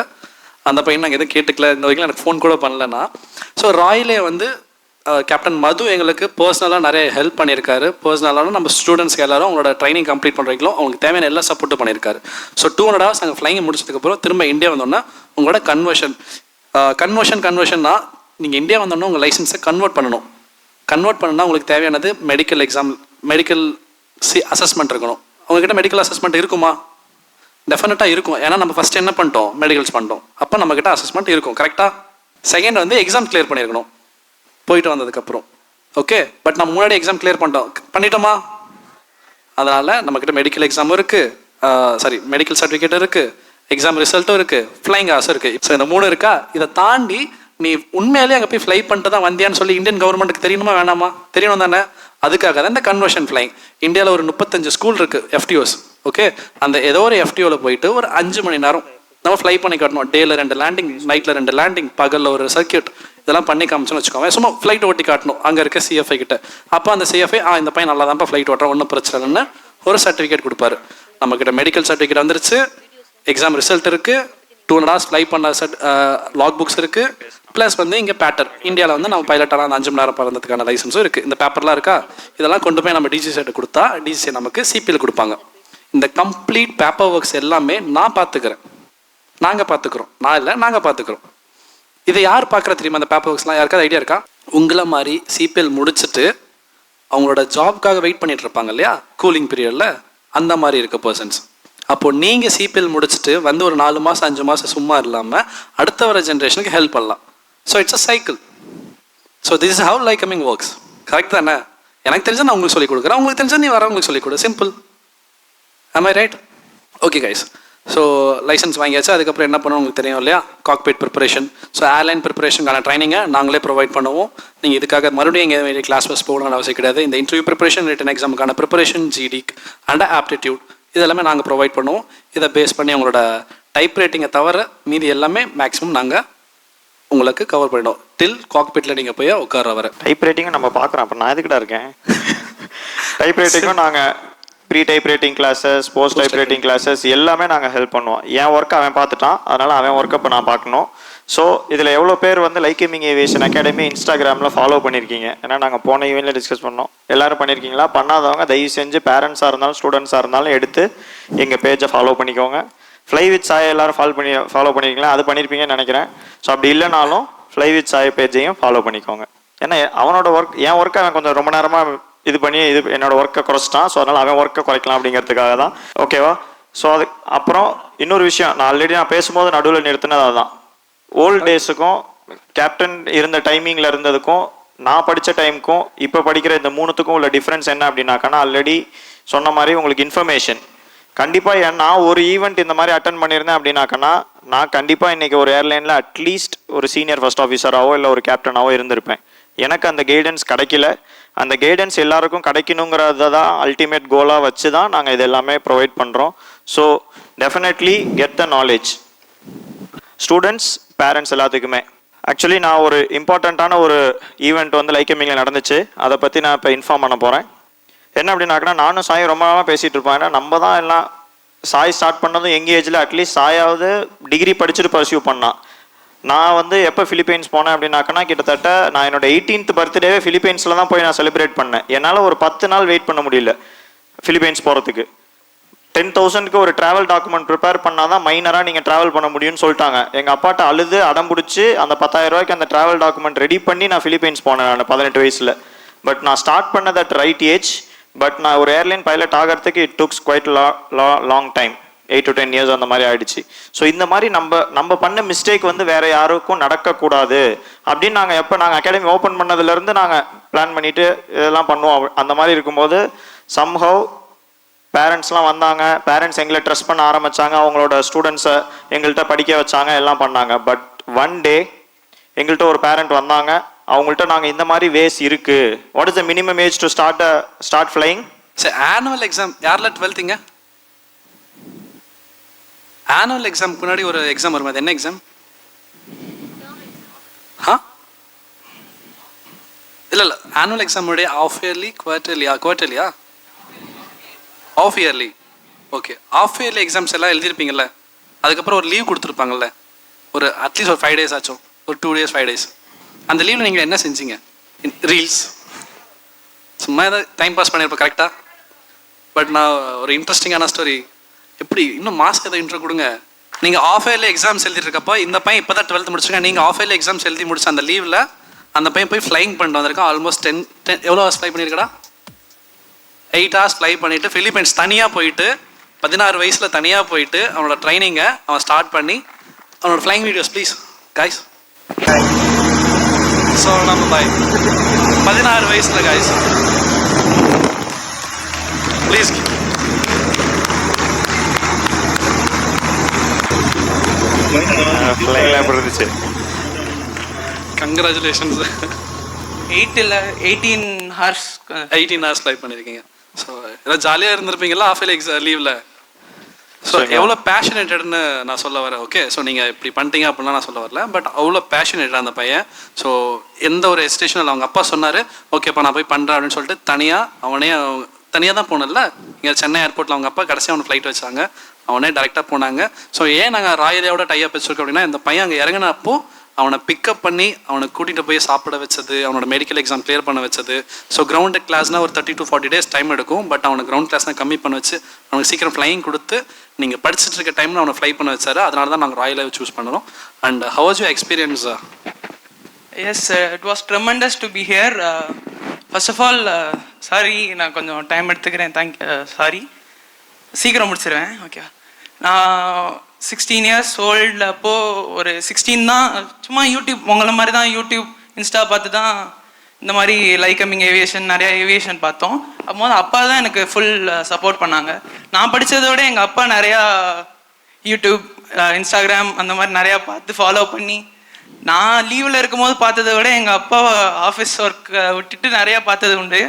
அந்த பையன் நாங்கள் எதுவும் கேட்டுக்கல. இந்த வரைக்கும் எனக்கு ஃபோன் கூட பண்ணலன்னா. ஸோ ராயிலே வந்து கேப்டன் மது எங்களுக்கு பர்சனலாக நிறைய ஹெல்ப் பண்ணியிருக்காரு. பர்சனலாக நம்ம ஸ்டூடெண்ட்ஸ்க்கு எல்லாரும் அவங்களோட ட்ரைனிங் கம்ப்ளீட் பண்ணுறீங்களோ அவங்களுக்கு தேவையான எல்லா சப்போர்ட்டும் பண்ணியிருக்காரு. ஸோ 200 hours நாங்கள் ஃப்ளைங் முடிச்சதுக்கப்புறம் திரும்ப இந்தியா வந்தோன்னா உங்களோட கன்வர்ஷன்னா நீங்கள் இந்தியா வந்தோன்னா உங்கள் லைசன்ஸை கன்வெர்ட் பண்ணணும். கன்வெர்ட் பண்ணணும்னா உங்களுக்கு தேவையானது மெடிக்கல் அசஸ்மெண்ட் இருக்கணும். அவங்ககிட்ட மெடிக்கல் அசஸ்மெண்ட் இருக்குமா? டெஃபினட்டாக இருக்கும். ஏன்னா நம்ம ஃபஸ்ட்டு என்ன பண்ணிட்டோம், மெடிக்கல்ஸ் பண்ணிட்டோம். அப்போ நம்மக்கிட்ட அசஸ்மெண்ட் இருக்கும், கரெக்டாக? செகண்ட் வந்து எக்ஸாம் கிளியர் பண்ணியிருக்கணும் போயிட்டு வந்ததுக்கப்புறம். ஓகே, பட் நம்ம முன்னாடி எக்ஸாம் கிளியர் பண்ணிட்டோமா? அதனால் நம்மக்கிட்ட மெடிக்கல் எக்ஸாமும் இருக்குது, மெடிக்கல் சர்டிஃபிகேட் இருக்குது, எக்ஸாம் ரிசல்ட்டும் இருக்குது, ஃப்ளைங் ஹார்ஸும் இருக்குது. ஸோ இந்த 3 இருக்கா? இதை தாண்டி நீ உண்மையிலேயே அங்கே போய் ஃப்ளை பண்ணிட்டு தான் வந்தியான்னு சொல்லி இந்தியன் கவர்மெண்ட்டுக்கு தெரியணுமா வேணாமா? தெரியணும் தானே? அதுக்காக தான் இந்த கன்வர்ஷன் ஃப்ளைங். இந்தியாவில் ஒரு 35 ஸ்கூல் இருக்குது FTOs. ஓகே, அந்த ஏதோ ஒரு FTOவில் போயிட்டு ஒரு 5 மணி நேரம் நம்ம ஃப்ளை பண்ணி காட்டணும். டேயில் 2 லேண்டிங், நைட்டில் 2 லேண்டிங், பகலில் ஒரு சர்க்கியூட், இதெல்லாம் பண்ணி காமிச்சோன்னு வச்சுக்கோங்க. சும்மா ஃப்ளைட் ஓட்டி காட்டணும் அங்கே இருக்க CFI கிட்ட. அப்போ அந்த CFI இந்த பையன் நல்லா தான்ப்பா ஃப்ளைட் ஓட்டுறான், ஒன்றும் பிரச்சனை இல்லைன்னு ஒரு சர்டிஃபிகேட் கொடுப்பாரு. நம்மக்கிட்ட மெடிக்கல் சர்டிஃபிகேட் வந்துருச்சு, எக்ஸாம் ரிசல்ட் இருக்குது, 200 hours ஃப்ளை பண்ண லாக் புக்ஸ் இருக்குது, ப்ளஸ் வந்து இங்கே பேட்டர் இந்தியாவில் வந்து நம்ம பைலட்டான அந்த 5 மணி நேரம் பறந்ததுக்கான லைசன்ஸும் இருக்குது. இந்த பேப்பர்லாம் இருக்கா? இதெல்லாம் கொண்டு போய் நம்ம DGC கொடுத்தா DGC நமக்கு CPL கொடுப்பாங்க. இந்த கம்ப்ளீட் பேப்பர் ஒர்க்ஸ் எல்லாமே நான் பார்த்துக்கிறேன், நாங்கள் பார்த்துக்குறோம். இதை யார் பார்க்குற தெரியுமா? அந்த பேப்பர் ஒர்க்ஸ்லாம் யாருக்காவது ஐடியா இருக்கா? உங்களை மாதிரி CPL முடிச்சுட்டு அவங்களோட ஜாப்க்காக வெயிட் பண்ணிட்டு இருப்பாங்க இல்லையா, கூலிங் பீரியடில், அந்த மாதிரி இருக்க பர்சன்ஸ். அப்போது நீங்கள் CPL முடிச்சுட்டு வந்து ஒரு 4 மாதம் 5 மாதம் சும்மா இல்லாமல் அடுத்த வர ஜென்ரேஷனுக்கு ஹெல்ப் பண்ணலாம். So it's a cycle. So this is how like coming works. Correct தானே? எனக்கு தெரிஞ்சால் நான் உங்களுக்கு சொல்லிக் கொடுக்குறேன், உங்களுக்கு தெரிஞ்சால் நீ வரவங்களுக்கு சொல்லிக் கொடு. Simple. Am I right? Okay guys, so licence வாங்கியாச்சு. அதுக்கப்புறம் என்ன பண்ணுவோம் உங்களுக்கு தெரியும் இல்லையா, காக்பிட் ப்ரிப்பரேஷன். ஸோ ஏர்லைன் ப்ரிப்பரேஷனுக்கான ட்ரைனிங்கை நாங்களே ப்ரொவைட் பண்ணுவோம். நீங்கள் இதுக்காக மறுபடியும் எங்கே வேண்டிய கிளாஸ் பஸ் போகணும்னு அவசியம் கிடையாது. இந்த இன்டர்வியூ ப்ரிப்பரேஷன், ரிட்டன் எக்ஸாமுக்கான ப்ரிப்பரேஷன், GD அண்ட் ஆப்டிடியூட் இதெல்லாமே நாங்கள் ப்ரொவைட் பண்ணுவோம். இதை பேஸ் பண்ணி உங்களோட டைப் ரைட்டிங்கை தவிர மீதி எல்லாமே மேக்ஸிமம் நாங்கள் உங்களுக்கு கவர் பண்ணிடும். டில் காக்பிட்டில் நீங்கள் போய் உட்கார வர. டைப் ரைட்டிங்கும் நம்ம பார்க்குறோம். அப்போ நான் எதுக்கிட்ட இருக்கேன்? டைப் ரைட்டிங்கும் நாங்கள் pre type rating classes, post type rating classes எல்லாமே நாங்கள் ஹெல்ப் பண்ணுவோம். என் ஒர்க்கை அவன் பார்த்துட்டான், அதனால் அவன் ஒர்க்கை இப்போ நான் பார்க்கணும். ஸோ இதில் எவ்வளோ பேர் வந்து லைக்கேமிங் ஏவியேஷன் அகாடமி இன்ஸ்டாகிராமில் ஃபாலோ பண்ணியிருக்கீங்க? ஏன்னா நாங்கள் போன ஈவெண்ட்டில் டிஸ்கஸ் பண்ணோம். எல்லோரும் பண்ணியிருக்கீங்களா? பண்ணாதவங்க தயவு செஞ்சு பேரண்ட்ஸாக இருந்தாலும் ஸ்டூடெண்ட்ஸாக இருந்தாலும் எடுத்து எங்கள் பேஜை ஃபாலோ பண்ணிக்கோங்க. ஃப்ளை வித் சாய் எல்லோரும் ஃபாலோ பண்ணியிருக்கீங்களா? அது பண்ணியிருப்பீங்கன்னு நினைக்கிறேன். ஸோ அப்படி இல்லைனாலும் ஃப்ளை வித் சாய் பேஜையும் ஃபாலோ பண்ணிக்கோங்க. ஏன்னா அவனோட ஒர்க், என் ஒர்க்கை அவன் கொஞ்சம் ரொம்ப நேரமாக இது பண்ணி என்னோட ஒர்க்கை குறைச்சிட்டான். ஸோ அதனால் அவன் ஒர்க்கை குறைக்கலாம் அப்படிங்கிறதுக்காக தான். ஓகேவா? ஸோ அது அப்புறம் இன்னொரு விஷயம், நான் ஆல்ரெடி பேசும்போது நடுவில் நிறுத்தினது அதுதான். ஓல்டு டேஸுக்கும் கேப்டன் இருந்த டைமிங்கில் இருந்ததுக்கும் நான் படித்த டைமுக்கும் இப்போ படிக்கிற இந்த மூணுத்துக்கும் உள்ள டிஃப்ரென்ஸ் என்ன அப்படின்னாக்கா, ஆல்ரெடி சொன்ன மாதிரி உங்களுக்கு இன்ஃபர்மேஷன் கண்டிப்பாக. நான் ஒரு ஈவெண்ட் இந்த மாதிரி அட்டன் பண்ணியிருந்தேன் அப்படின்னாக்கா, நான் கண்டிப்பாக இன்றைக்கி ஒரு ஏர்லைனில் அட்லீஸ்ட் ஒரு சீனியர் ஃபர்ஸ்ட் ஆஃபீஸராகவோ இல்லை ஒரு கேப்டனாகவோ இருந்திருப்பேன். எனக்கு அந்த கைடன்ஸ் கிடைக்கல. அந்த கைடன்ஸ் எல்லாருக்கும் கிடைக்கணுங்கிறத தான் அல்டிமேட் கோலாக வச்சு தான் நாங்கள் இது எல்லாமே ப்ரொவைட் பண்ணுறோம். So definitely get the knowledge. Students, parents எல்லாத்துக்குமே. ஆக்சுவலி நான் ஒரு இம்பார்ட்டண்ட்டான ஒரு ஈவெண்ட் வந்து லைக்கேமிங்கில் நடந்துச்சு. அதை பற்றி நான் இப்போ இன்ஃபார்ம் பண்ண போகிறேன். என்ன அப்படின்னாக்கா, நானும் சாயும் ரொம்ப நாளாக பேசிகிட்டு இருப்பேன். ஏன்னா நம்ம தான் எல்லாம் சாய் ஸ்டார்ட் பண்ணதும் எங்கள் ஏஜில் அட்லீஸ்ட் சாயாவது டிகிரி படிச்சுட்டு பர்சியூ பண்ணான். நான் வந்து எப்போ ஃபிலிப்பைன்ஸ் போனேன் அப்படின்னாக்கா, கிட்டத்தட்ட நான் என்னோட 18th பர்த்டேவே ஃபிலிப்பைன்ஸில் தான் போய் நான் செலிப்ரேட் பண்ணேன். என்னால் ஒரு 10 நாள் வெயிட் பண்ண முடியல ஃபிலிப்பைன்ஸ் போகிறதுக்கு. 10,000க்கு ஒரு ட்ராவல் டாக்குமெண்ட் ப்ரிப்பேர் பண்ணால் தான் மைனராக நீங்கள் ட்ராவல் பண்ண முடியும்னு சொல்லிட்டாங்க. எங்கள் அப்பாட்ட அழுது அடம் பிடிச்சி அந்த 10,000 ரூபாய்க்கு அந்த ட்ராவல் டாக்குமெண்ட் ரெடி பண்ணி நான் ஃபிலிப்பைன்ஸ் போனேன் நான் 18 வயசில். பட் நான் ஸ்டார்ட் பண்ணது அட் ரைட் ஏஜ். பட் நான் ஒரு ஏர்லைன் பைலட் ஆகிறதுக்கு it takes quite long time. 8 to 10 years அந்த மாதிரி ஆயிடுச்சு. ஸோ இந்த மாதிரி நம்ம பண்ண மிஸ்டேக் வந்து வேற யாருக்கும் நடக்கக்கூடாது அப்படின்னு நாங்கள் அகாடமி ஓப்பன் பண்ணதுலேருந்து நாங்கள் பிளான் பண்ணிட்டு இதெல்லாம் பண்ணுவோம். அந்த மாதிரி இருக்கும்போது சம்ஹவ் பேரண்ட்ஸ்லாம் வந்தாங்க. பேரண்ட்ஸ் எங்களை ட்ரஸ்ட் பண்ண ஆரம்பித்தாங்க. அவங்களோட ஸ்டூடெண்ட்ஸை எங்கள்கிட்ட படிக்க வச்சாங்க, எல்லாம் பண்ணாங்க. பட் ஒன் டே எங்கள்கிட்ட ஒரு பேரண்ட் வந்தாங்க. அவங்கள்ட்ட நாங்கள் இந்த மாதிரி வேஸ் இருக்கு, what is the minimum age to start flying? Sir annual exam யாரில் 12th ஆனுவல் எக்ஸாம் முன்னாடி ஒரு எக்ஸாம் வரும். அது என்ன எக்ஸாம்? இல்லை ஆனுவல் எக்ஸாம் முன்னாடி ஆஃப் இயர்லி குவார்டர்லியா half yearly. Okay, half yearly exams எல்லாம் எழுதிருப்பீங்கல்ல, அதுக்கப்புறம் ஒரு லீவ் கொடுத்துருப்பாங்கல்ல, ஒரு அட்லீஸ்ட் ஒரு 5 days ஆச்சும், ஒரு 2 days 5 days. அந்த லீவில் நீங்கள் என்ன செஞ்சீங்க? ரீல்ஸ் சும்மா ஏதாவது டைம் பாஸ் பண்ணியிருப்போம் கரெக்டாக. பட் நான் ஒரு இன்ட்ரெஸ்டிங்கான ஸ்டோரி, எப்படி இன்னும் மாஸ்க் எதாவது இன்ட்ரோ கொடுங்க. நீங்கள் ஆஃப் இயர்லி எக்ஸாம்ஸ் எழுதிருக்கப்போ இந்த பையன் இப்போ தான் 12th முடிச்சிருக்கேன். நீங்கள் ஆஃப் இயர்லி எக்ஸாம்ஸ் எழுதி முடிச்ச அந்த லீவில் அந்த பையன் போய் ஃப்ளைங் பண்ணிட்டு வந்திருக்கான். ஆல்மோஸ்ட் 10 எவ்வளோ ஹவர்ஸ் ஃப்ளை பண்ணியிருக்கடா? 8 hours ஃப்ளை பண்ணிவிட்டு ஃபிலிப்பைன்ஸ் தனியாக போயிட்டு 16 வயசில் தனியாக போயிட்டு அவனோட ட்ரைனிங்கை அவன் ஸ்டார்ட் பண்ணி அவனோட flying videos please guys. So நம்ம பாய் 16 வயசில் guys please congratulations. 18 hours fly பண்ணியிருக்கீங்க. ஸோ ஏதாவது ஜாலியாக இருந்திருப்பீங்களா ஆஃப் இயர்லி லீவில்? ஸோ எவ்வளோ பேஷனேட்டட்னு நான் சொல்ல வரேன். ஓகே, ஸோ நீங்கள் இப்படி பண்ணிட்டீங்க அப்படின்னா நான் சொல்ல வரல. பட் அவ்வளோ பேஷனேட் அந்த பையன். ஸோ எந்த ஒரு எஸ்டேஷனில் அவங்க அப்பா சொன்னார் ஓகேப்பா நான் போய் பண்ணுறேன் அப்படின்னு சொல்லிட்டு தனியாக தான் போனதில்ல. இங்கே சென்னை ஏர்போர்ட்டில் அவங்க அப்பா கடைசியாக அவனை ஃப்ளைட் வச்சாங்க, அவனே டேரெக்டாக போனாங்க. ஸோ ஏன் நாங்கள் ராயலியோட டைப் வச்சுருக்கோம் அப்படின்னா, இந்த பையன் அங்கே இறங்கினப்போ அவனை பிக்கப் பண்ணி அவனை கூட்டிகிட்டு போய் சாப்பிட வச்சது, அவனோட மெடிக்கல் எக்ஸாம் கிளியர் பண்ண வச்சது. ஸோ கிரவுண்ட் கிளாஸ்னால் ஒரு 30 to 40 days டைம் எடுக்கும். பட் அவனை கிரவுண்ட் கிளாஸ்னால் கம்மி பண்ண வச்சு அவனுக்கு சீக்கிரம் ஃப்ளைங் கொடுத்து நீங்கள் படிச்சுட்டு இருக்க டைமில் அவனை ஃப்ளை பண்ண வச்சாரு. அதனால தான் நாங்கள் ராயல் ஏர் சூஸ் பண்ணுறோம். And how was your experience? Yes, it was tremendous to be here. First of all sorry, நான் கொஞ்சம் டைம் எடுத்துக்கிறேன். சாரி, சீக்கிரம் முடிச்சிடுவேன். ஓகே, நான் 16 years old அப்போது ஒரு 16 தான், சும்மா யூடியூப் உங்களை மாதிரி தான் யூடியூப் இன்ஸ்டா பார்த்து தான் இந்த மாதிரி லைக்கமிங் ஏவியேஷன் நிறையா ஏவியேஷன் பார்த்தோம். அப்போது அப்பா தான் எனக்கு ஃபுல் சப்போர்ட் பண்ணாங்க. நான் படித்ததை விட எங்கள் அப்பா நிறையா யூடியூப் இன்ஸ்டாகிராம் அந்த மாதிரி நிறையா பார்த்து ஃபாலோ பண்ணி, நான் லீவில் இருக்கும்போது பார்த்ததை விட எங்கள் அப்பா ஆஃபீஸ் ஒர்க்கை விட்டுட்டு நிறையா பார்த்தது உண்டு.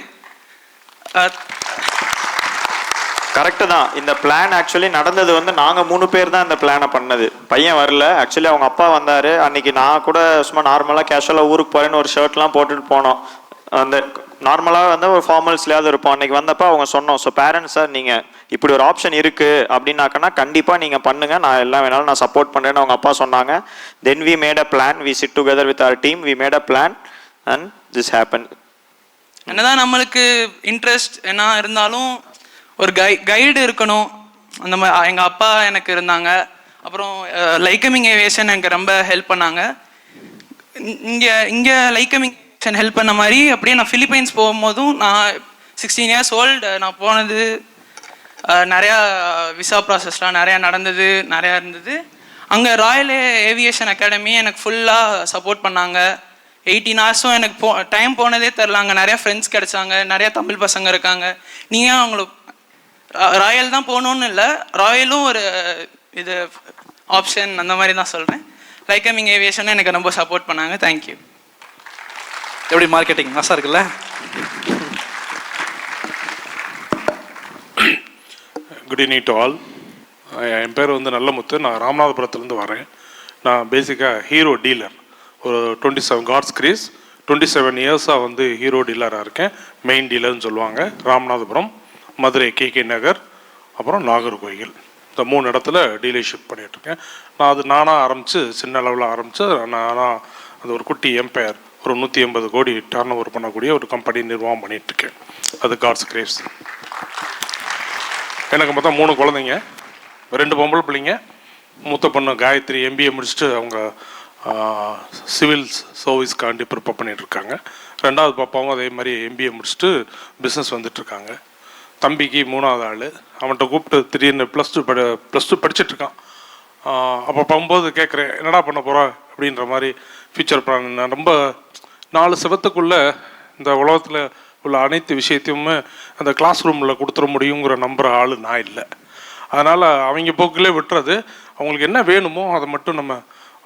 கரெக்டு தான். இந்த பிளான் ஆக்சுவலி நடந்தது வந்து நாங்கள் 3 பேர் தான் இந்த பிளானை பண்ணது. பையன் வரல, ஆக்சுவலி அவங்க அப்பா வந்தார். அன்றைக்கி நான் கூட சும்மா நார்மலாக கேஷுவலாக ஊருக்கு போகிறேன்னு ஒரு ஷர்ட்லாம் போட்டுட்டு போனோம். அந்த நார்மலாக வந்து ஒரு ஃபார்மல்ஸ்லேயாவது இருப்போம். அன்றைக்கி வந்தப்போ அவங்க சொன்னோம், ஸோ பேரண்ட்ஸ் சார் நீங்கள் இப்படி ஒரு ஆப்ஷன் இருக்குது அப்படின்னாக்கன்னா கண்டிப்பாக நீங்கள் பண்ணுங்கள், நான் எல்லாம் வேணாலும் நான் சப்போர்ட் பண்ணுறேன்னு அவங்க அப்பா சொன்னாங்க. Then we made a plan, we sit together with our team, we made a plan and this happen. என்னதான் நம்மளுக்கு இன்ட்ரெஸ்ட் என்ன இருந்தாலும் ஒரு கைடு இருக்கணும். அந்த மாதிரி எங்கள் அப்பா எனக்கு இருந்தாங்க. அப்புறம் லைக்கமிங் ஏவியேஷன் எனக்கு ரொம்ப ஹெல்ப் பண்ணாங்க. இங்கே லைக்கமிங் ஹெல்ப் பண்ண மாதிரி அப்படியே நான் ஃபிலிப்பைன்ஸ் போகும்போதும் நான் 16 years ஓல்டு நான் போனது, நிறையா விசா ப்ராசஸ்லாம் நிறையா நடந்தது, நிறையா இருந்தது. அங்கே ராயல் ஏவியேஷன் அகாடமி எனக்கு ஃபுல்லாக சப்போர்ட் பண்ணாங்க. 18 hours எனக்கு டைம் போனதே தெரில. அங்கே நிறையா ஃப்ரெண்ட்ஸ் கிடைச்சாங்க, நிறையா தமிழ் பசங்க இருக்காங்க. நீங்கள் அவங்களுக்கு ராயல் தான் போகணுன்னு இல்லை, ராயலும் ஒரு இது ஆப்ஷன் அந்த மாதிரி தான் சொல்கிறேன். லைக்கமிங் ஏவியேஷன் எனக்கு ரொம்ப சப்போர்ட் பண்ணாங்க. தேங்க்யூ. எப்படி மார்க்கெட்டிங் மாசா இருக்குல்ல? Good evening to all. என் பேர் வந்து நல்லமுத்து. நான் ராமநாதபுரத்துலேருந்து வரேன். நான் பேசிக்காக ஹீரோ டீலர். ஒரு 27 காட்ஸ் கிரீஸ் 27 இயர்ஸாக வந்து ஹீரோ டீலராக இருக்கேன். மெயின் டீலர்னு சொல்லுவாங்க. ராமநாதபுரம், மதுரை KK நகர், அப்புறம் நாகர்கோயில், இந்த 3 இடத்துல டீலர்ஷிப் பண்ணிகிட்ருக்கேன். நான் அது நானாக ஆரம்பித்து சின்ன அளவில் ஆரம்பித்து நானாக அது ஒரு குட்டி எம்பையர், ஒரு 180 கோடி டர்ன் ஓவர் பண்ணக்கூடிய ஒரு கம்பெனி நிர்வாகம் பண்ணிகிட்ருக்கேன். அது காட்ஸ் கிரேவ்ஸ். எனக்கு மொத்தம் 3 குழந்தைங்க, 2 பொம்பளை பிள்ளைங்க. மூத்த பொண்ணு காயத்ரி MBA முடிச்சுட்டு அவங்க சிவில் சர்வீஸ்க்காண்டி ப்ரிப்பேர் பண்ணிகிட்ருக்காங்க. 2வது பாப்பாவும் அதே மாதிரி MBA முடிச்சுட்டு பிஸ்னஸ் வந்துட்டுருக்காங்க. தம்பிக்கு 3வது ஆள். அவன்கிட்ட கூப்பிட்டு திடீர்னு +2 படிச்சுட்ருக்கான். அப்போ போகும்போது கேட்குறேன், என்னடா பண்ண போகிற அப்படின்ற மாதிரி ஃபியூச்சர் பிளான். நான் ரொம்ப 4 செவத்துக்குள்ளே இந்த உலகத்தில் உள்ள அனைத்து விஷயத்தையுமே அந்த கிளாஸ் ரூமில் கொடுத்துட முடியுங்கிற நம்புகிற ஆள் நான் இல்லை. அதனால் அவங்க போக்கிலே விட்டுறது. அவங்களுக்கு என்ன வேணுமோ அதை மட்டும் நம்ம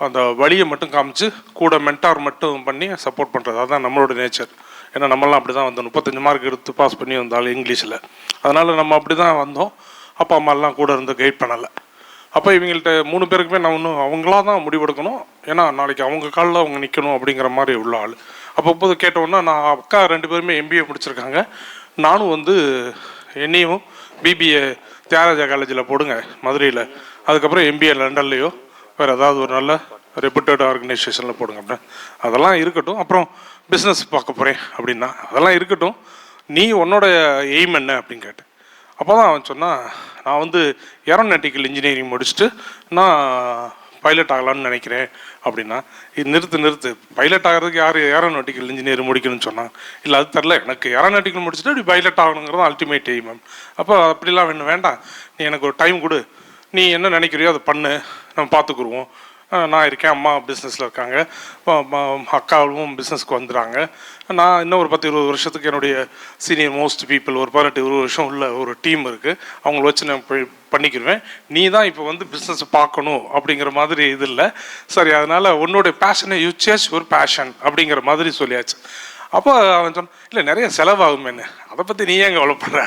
அந்த வழியை மட்டும் காமிச்சு கூட மென்டார் மட்டும் பண்ணி சப்போர்ட் பண்ணுறது. அதுதான் நம்மளோட நேச்சர். ஏன்னா நம்மளாம் அப்படி தான் வந்தோம். 35 மார்க் எடுத்து பாஸ் பண்ணி வந்தாலும் இங்கிலீஷில். அதனால் நம்ம அப்படி தான் வந்தோம். அப்பா அம்மாலாம் கூட இருந்து கைட் பண்ணலை. அப்போ இவங்கள்ட்ட 3 பேருக்குமே நான் ஒன்றும் அவங்களா தான் முடிவெடுக்கணும். ஏன்னா நாளைக்கு அவங்க காலில் அவங்க நிற்கணும் அப்படிங்கிற மாதிரி உள்ள ஆள். அப்போ கேட்டோன்னா நான் அக்கா 2 பேருமே MBA முடிச்சிருக்காங்க. நானும் வந்து என்னையும் BBA தியாகராஜா காலேஜில் போடுங்க மதுரையில், அதுக்கப்புறம் MBA லண்டன்லேயோ வேறு ஏதாவது ஒரு நல்ல ரெப்யூட்டட் ஆர்கனைசேஷனில் போடுங்க அப்படின்னு. அதெல்லாம் இருக்கட்டும், அப்புறம் பிஸ்னஸ் பார்க்க போகிறேன் அப்படின்னா அதெல்லாம் இருக்கட்டும், நீ உன்னோட எய்ம் என்ன அப்படின்னு கேட்டேன். அப்போ தான் அவன் சொன்னான், நான் வந்து ஏரோநாட்டிக்கல் இன்ஜினியரிங் முடிச்சுட்டு நான் பைலட் ஆகலான்னு நினைக்கிறேன் அப்படின்னா. இது நிறுத்து, பைலட் ஆகிறதுக்கு யார் ஏரோநாட்டிக்கல் இன்ஜினியர் முடிக்கணும்னு சொன்னான். இல்லை அது தெரில, எனக்கு ஏரோநாட்டிக்கல் முடிச்சுட்டு அப்படி பைலட் ஆகணுங்கிறது அல்டிமேட் எய்ம் மேம். அப்போ அப்படிலாம் வேண்டாம், நீ எனக்கு ஒரு டைம் கொடு, நீ என்ன நினைக்கிறியோ அதை பண்ணு, நம்ம பார்த்துக்குருவோம். நான் இருக்கேன், அம்மா பிஸ்னஸில் இருக்காங்க, அக்காவும் பிஸ்னஸ்க்கு வந்துடுறாங்க. நான் இன்னும் ஒரு 10-20 வருஷத்துக்கு என்னுடைய சீனியர் மோஸ்ட் பீப்புள் ஒரு 18-20 வருஷம் உள்ள ஒரு டீம் இருக்குது, அவங்கள வச்சு நான் பண்ணிக்கிடுவேன். நீ தான் இப்போ வந்து பிஸ்னஸ் பார்க்கணும் அப்படிங்கிற மாதிரி இது இல்லை. சரி, அதனால் உன்னோடைய பேஷனை யூ சேஸ் ஒரு பேஷன் அப்படிங்கிற மாதிரி சொல்லியாச்சு. அப்போ அவன் சொன்னான், இல்லை நிறைய செலவாகுமேன்னு. அதை பற்றி நீ ஏன் கவலைப்படுற,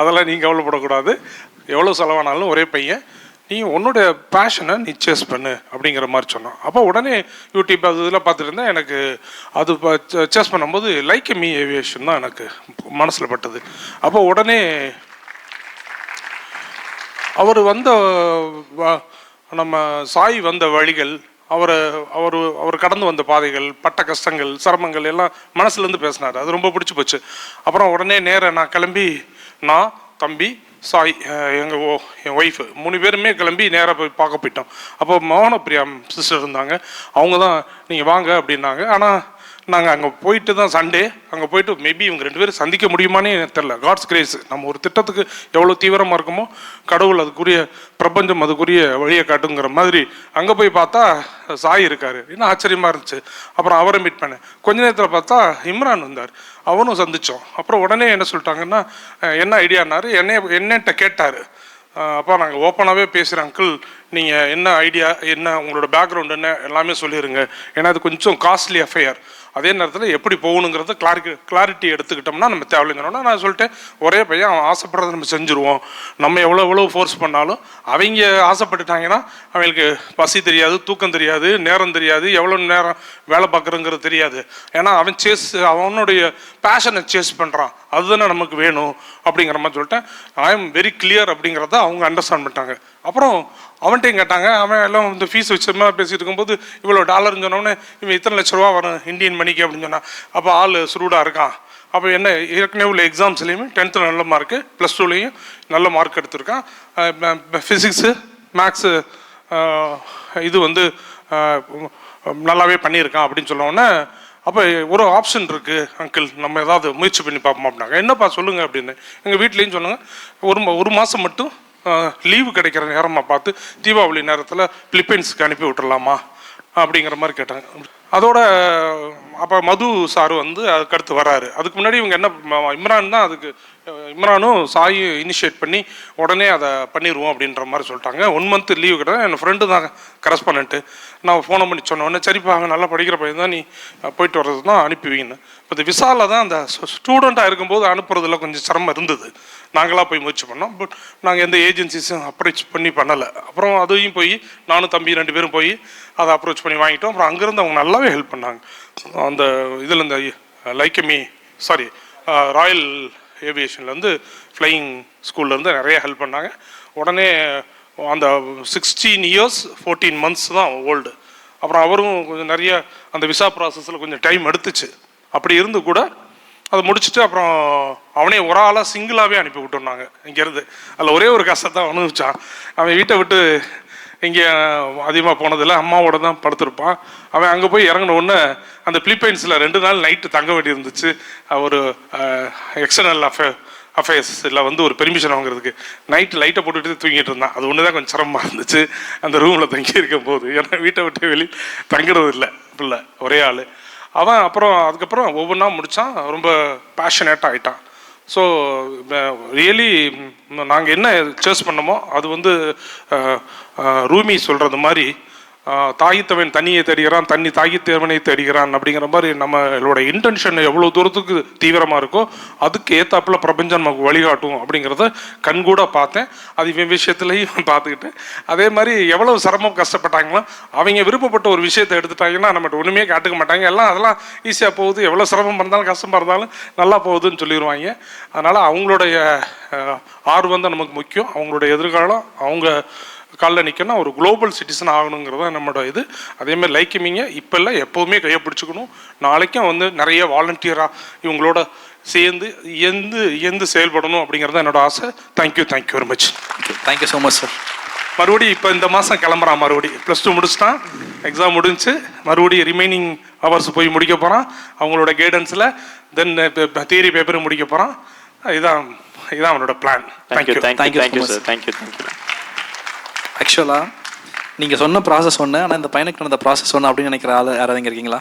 அதெல்லாம் நீ கவலைப்படக்கூடாது, எவ்வளோ செலவானாலும் ஒரே பையன், நீ உன்னோட பேஷனை நீ சேஸ் பண்ணு அப்படிங்கிற மாதிரி சொன்னான். அப்போ உடனே யூடியூப் அது இதெல்லாம் பார்த்துட்டு இருந்தேன். எனக்கு அது சேஸ் பண்ணும்போது லைக்கமி ஏவியேஷன் தான் எனக்கு மனசில் பட்டது. அப்போ உடனே நம்ம சாய் வந்த வழிகள், அவர் கடந்து வந்த பாதைகள், பட்ட கஷ்டங்கள், சிரமங்கள் எல்லாம் மனசுலேருந்து பேசினார். அது ரொம்ப பிடிச்சி போச்சு. அப்புறம் உடனே நேராக நான் கிளம்பி, நான் தம்பி சாய் என் ஒய்ஃபு 3 பேருமே கிளம்பி நேராக போய் பார்க்க போயிட்டோம். அப்போ மோகனப்பிரியா சிஸ்டர் இருந்தாங்க. அவங்க தான் நீங்கள் வாங்க அப்படின்னாங்க. ஆனால் நாங்கள் அங்கே போயிட்டு தான் சண்டே அங்கே போயிட்டு மேபி இவங்க 2 பேரும் சந்திக்க முடியுமானே எனக்கு தெரில. காட்ஸ் கிரேஸ், நம்ம ஒரு திட்டத்துக்கு எவ்வளோ தீவிரமாக இருக்குமோ கடவுள் அதுக்குரிய பிரபஞ்சம் அதுக்குரிய வழியை காட்டுங்கிற மாதிரி அங்கே போய் பார்த்தா சாய் இருக்கார். இன்னும் ஆச்சரியமாக இருந்துச்சு. அப்புறம் அவரை மீட் பண்ணேன். கொஞ்ச நேரத்தில் பார்த்தா இம்ரான் வந்தார், அவனும் சந்தித்தோம். அப்புறம் உடனே என்ன சொல்லிட்டாங்கன்னா, என்ன ஐடியானாரு, என்னட்ட கேட்டார். அப்போ நாங்கள் ஓப்பனாகவே பேசுகிறேன், அங்கிள் நீங்கள் என்ன ஐடியா, என்ன உங்களோட பேக்ரவுண்ட் என்ன எல்லாமே சொல்லிடுங்க, ஏன்னா அது கொஞ்சம் காஸ்ட்லி அஃபேர். அதே நேரத்தில் எப்படி போகணுங்கிறத கிளாரிட்டி எடுத்துக்கிட்டோம்னா நம்ம தேவையில்லைன்னு சொன்னோன்னா நான் சொல்லிட்டேன், ஒரே பையன் அவன் ஆசைப்படுறதை நம்ம செஞ்சுருவோம். நம்ம எவ்வளோ ஃபோர்ஸ் பண்ணாலும் அவங்க ஆசைப்பட்டுட்டாங்கன்னா அவங்களுக்கு பசி தெரியாது, தூக்கம் தெரியாது, நேரம் தெரியாது, எவ்வளோ நேரம் வேலை பார்க்குறங்கிறது தெரியாது. ஏன்னா அவனுடைய பேஷனை சேஸ் பண்ணுறான், அதுதானே நமக்கு வேணும் அப்படிங்கிற மாதிரி சொல்லிட்டேன். ஐ எம் வெரி கிளியர் அப்படிங்கிறத அவங்க அண்டர்ஸ்டாண்ட் பண்ணிட்டாங்க. அப்புறம் அவன்கிட்டையும் கேட்டாங்க, அவன் எல்லாம் இந்த ஃபீஸ் வச்சமா பேசிட்டு இருக்கும்போது இவ்வளோ டாலர்னு சொன்னோடனே இவன் இத்தனை லட்ச ரூபா வரும் இந்தியன் மணிக்கு அப்படின்னு சொன்னான். அப்போ ஆள் சுருடாக இருக்கான். அப்போ என்ன ஏற்கனவே உள்ள எக்ஸாம்ஸ்லேயுமே 10th நல்ல மார்க்கு, +2லேயும் நல்ல மார்க் எடுத்திருக்கான். ஃபிசிக்ஸு மேக்ஸு இது வந்து நல்லாவே பண்ணியிருக்கான் அப்படின்னு சொன்னோடனே, அப்போ ஒரு ஆப்ஷன் இருக்குது அங்கிள், நம்ம ஏதாவது முயற்சி பண்ணி பார்ப்போம் அப்படின்னாங்க. என்னப்பா சொல்லுங்கள் அப்படின்னு. எங்கள் வீட்லேயும் சொன்னாங்க, ஒரு மாதம் மட்டும் லீவு கிடைக்கிற நேரமாக பார்த்து தீபாவளி நேரத்தில் பிலிப்பைன்ஸுக்கு அனுப்பி விட்டுறலாமா அப்படிங்கிற மாதிரி கேட்டாங்க. அதோட அப்போ மது சார் வந்து அதுக்கடுத்து வராரு. அதுக்கு முன்னாடி இவங்க என்ன, இம்ரான் தான் அதுக்கு, இம்ரானும் சாயும் இனிஷியேட் பண்ணி உடனே அதை பண்ணிடுவோம் அப்படின்ற மாதிரி சொல்லிட்டாங்க. 1 month லீவு கிடையாது. என் ஃப்ரெண்டு தான் கரஸ்பாண்டன்ட்டு. நான் ஃபோனை பண்ணி சொன்னோடனே, சரிப்பா அங்கே நல்லா படிக்கிற பையன் தான், நீ போயிட்டு வர்றது தான் அனுப்புவீங்கன்னு. இப்போ இந்த விசாவில் தான் அந்த ஸ்டூடெண்ட்டாக இருக்கும்போது அனுப்புறதுல கொஞ்சம் சிரமம் இருந்தது. நாங்களாக போய் முயற்சி பண்ணோம். பட் நாங்கள் எந்த ஏஜென்சிஸும் அப்ரோச் பண்ணலை. அப்புறம் அதையும் போய் நானும் தம்பி 2 பேரும் போய் அதை அப்ரோச் பண்ணி வாங்கிட்டோம். அப்புறம் அங்கேருந்து அவங்க நல்லாவே ஹெல்ப் பண்ணாங்க. அந்த இதில் இந்த ராயல் ஏவியேஷன்லேருந்து ஃப்ளையிங் ஸ்கூல்லேருந்து நிறைய ஹெல்ப் பண்ணாங்க. உடனே அந்த 16 years 14 months தான் ஓல்டு. அப்புறம் அவரும் கொஞ்சம் நிறைய அந்த விசா ப்ராசஸில் கொஞ்சம் டைம் எடுத்துச்சு. அப்படி இருந்து கூட அதை முடிச்சுட்டு அப்புறம் அவனே ஒரு ஆளாக சிங்கிளாகவே அனுப்பி விட்டுருந்தாங்க இங்கேருந்து. அதில் ஒரே ஒரு கஷ்டத்தை அனுபவிச்சான். அவன் வீட்டை விட்டு இங்கே அதிகமாக போனதில்லை, அம்மாவோட தான் படுத்திருப்பான். அவன் அங்கே போய் இறங்கின உடனே அந்த பிலிப்பைன்ஸில் 2 நாள் நைட்டு தங்க வேண்டி இருந்துச்சு. ஒரு எக்ஸ்டர்னல் அஃபேர்ஸில் வந்து ஒரு பெர்மிஷன் வாங்குறதுக்கு நைட்டு லைட்டை போட்டுட்டு தூங்கிட்டு இருந்தான். அது ஒன்று தான் கொஞ்சம் சிரமமாக இருந்துச்சு அந்த ரூமில் தங்கி இருக்கும் போது. ஏன்னா வீட்டை விட்டு வெளியே தங்குறது இல்லை பிள்ளை, ஒரே ஆள் அவன். அப்புறம் அதுக்கப்புறம் ஒவ்வொன்றா முடித்தான், ரொம்ப பேஷனேட்டாக ஆகிட்டான். ஸோ ரியலி நாங்கள் என்ன சர்ச் பண்ணமோ அது வந்து ரூமி சொல்கிறது மாதிரி தாயித்தவன் தண்ணியை தேடுகிறான், தண்ணி தாயித்தவனை தேடுகிறான் அப்படிங்கிற மாதிரி நம்மளோட இன்டென்ஷன் எவ்வளோ தூரத்துக்கு தீவிரமாக இருக்கோ அதுக்கு ஏற்றாப்புல பிரபஞ்சம் நமக்கு வழிகாட்டும் அப்படிங்கிறத கண்கூட பார்த்தேன். அது இவன் விஷயத்துலையும் பார்த்துக்கிட்டேன். அதே மாதிரி எவ்வளோ சிரமம் கஷ்டப்பட்டாங்களோ அவங்க விருப்பப்பட்ட ஒரு விஷயத்தை எடுத்துட்டாங்கன்னா நம்மகிட்ட ஒன்றுமே காட்டுக்க மாட்டாங்க. எல்லாம் அதெல்லாம் ஈஸியாக போகுது, எவ்வளோ சிரமம் இருந்தாலும் கஷ்டமாக இருந்தாலும் நல்லா போகுதுன்னு சொல்லிடுவாங்க. அதனால் அவங்களுடைய ஆர்வம் தான் நமக்கு முக்கியம். அவங்களுடைய எதிர்காலம் அவங்க காலில் நிற்கணும், ஒரு குளோபல் சிட்டிசன் ஆகணுங்கிறது தான் நம்மளோட இது. அதேமாதிரி லைக்கிமிங்க இப்போ இல்லை, எப்போவுமே கையை பிடிச்சிக்கணும். நாளைக்கும் வந்து நிறைய வாலண்டியராக இவங்களோட சேர்ந்து இயந்து செயல்படணும் அப்படிங்கிறது என்னோட ஆசை. Thank you very much. Thank you so much sir. மறுபடியும் இப்போ இந்த மாதம் கிளம்புறான், மறுபடியும் +2 முடிச்சுட்டான், எக்ஸாம் முடிஞ்சு மறுபடியும் ரிமைனிங் ஹவர்ஸ் போய் முடிக்க போகிறான் அவங்களோட கைடன்ஸில். தென் தியரி பேப்பரும் முடிக்க போகிறான். இதுதான் அவனோட பிளான். Thank you sir. தேங்க்யூ. ஆக்சுவலாக நீங்கள் சொன்ன ப்ராசஸ் ஒன்று, ஆனால் இந்த பையனுக்கு நடந்த ப்ராசஸ் ஒன்று அப்படின்னு நினைக்கிற ஆள் யாராவது இங்கே இருக்கீங்களா?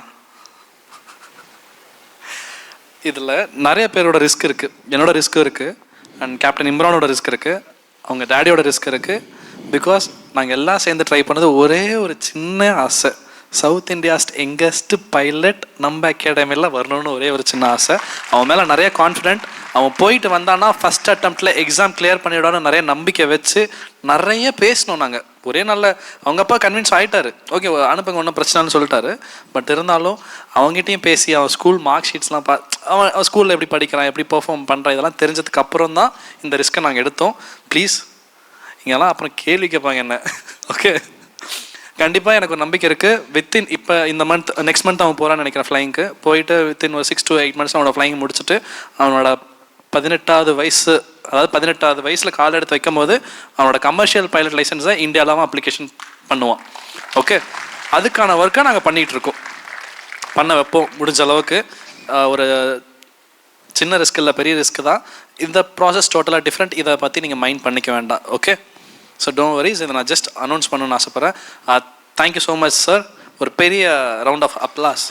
இதில் நிறைய பேரோட ரிஸ்க் இருக்குது. என்னோட ரிஸ்க் இருக்குது, அண்ட் கேப்டன் இம்ரானோட ரிஸ்க் இருக்குது, அவங்க டேடியோட ரிஸ்க் இருக்குது. பிகாஸ் நாங்கள் எல்லாம் சேர்ந்து ட்ரை பண்ணது ஒரே ஒரு சின்ன ஆசை, சவுத் இந்தியாஸ் யங்கஸ்ட் பைலட் நம்ம அகாடமியில் வரணும்னு ஒரே ஒரு சின்ன ஆசை. அவன் மேலே நிறைய கான்ஃபிடென்ட். அவன் போயிட்டு வந்தான்னா ஃபஸ்ட் அட்டம்ப்டில் எக்ஸாம் கிளியர் பண்ணிவிடான்னு நிறைய நம்பிக்கை வச்சு நிறைய பேசணும். நாங்கள் ஒரே நல்ல அவங்க அப்பா கன்வின்ஸ் ஆகிட்டாரு, ஓகே அனுப்புங்க ஒன்றும் பிரச்சனைன்னு சொல்லிட்டாரு. பட் இருந்தாலும் அவங்ககிட்டையும் பேசி அவன் ஸ்கூல் மார்க் ஷீட்ஸ்லாம் அவன் ஸ்கூலில் எப்படி படிக்கிறான், எப்படி பெர்ஃபார்ம் பண்ணுறான், இதெல்லாம் தெரிஞ்சதுக்கு அப்புறம் தான் இந்த ரிஸ்க்கை நாங்கள் எடுத்தோம். ப்ளீஸ் இங்கெல்லாம் அப்புறம் கேள்வி கேட்பாங்க என்ன, ஓகே? கண்டிப்பாக எனக்கு ஒரு நம்பிக்கை இருக்குது. வித்தின் இப்போ இந்த மந்த் நெக்ஸ்ட் மந்த் அவன் போகிறான்னு நினைக்கிறேன் ஃப்ளைங்க்கு. போயிட்டு வித்தின் ஒரு 6 to 8 months அவனோட ஃப்ளைங் முடிச்சுட்டு அவனோட 18வது வயசு, அதாவது 18வது வயசில் கால் எடுத்து வைக்கும் போது அவனோட கமர்ஷியல் பைலட் லைசன்ஸை இந்தியாவில் அப்ளிகேஷன் பண்ணுவான். ஓகே, அதுக்கான ஒர்க்கை நாங்கள் பண்ணிகிட்ருக்கோம், பண்ண வைப்போம் முடிஞ்ச அளவுக்கு. ஒரு சின்ன ரிஸ்க் இல்லை, பெரிய ரிஸ்க் தான். இந்த ப்ராசஸ் டோட்டலாக டிஃப்ரெண்ட், இதை பற்றி நீங்கள் மைண்ட் பண்ணிக்க வேண்டாம். Okay, so don't worries. இதை நான் ஜஸ்ட் அனௌன்ஸ் பண்ணணும்னு ஆசைப்பட்றேன். Thank you so much sir. ஒரு பெரிய round of applause.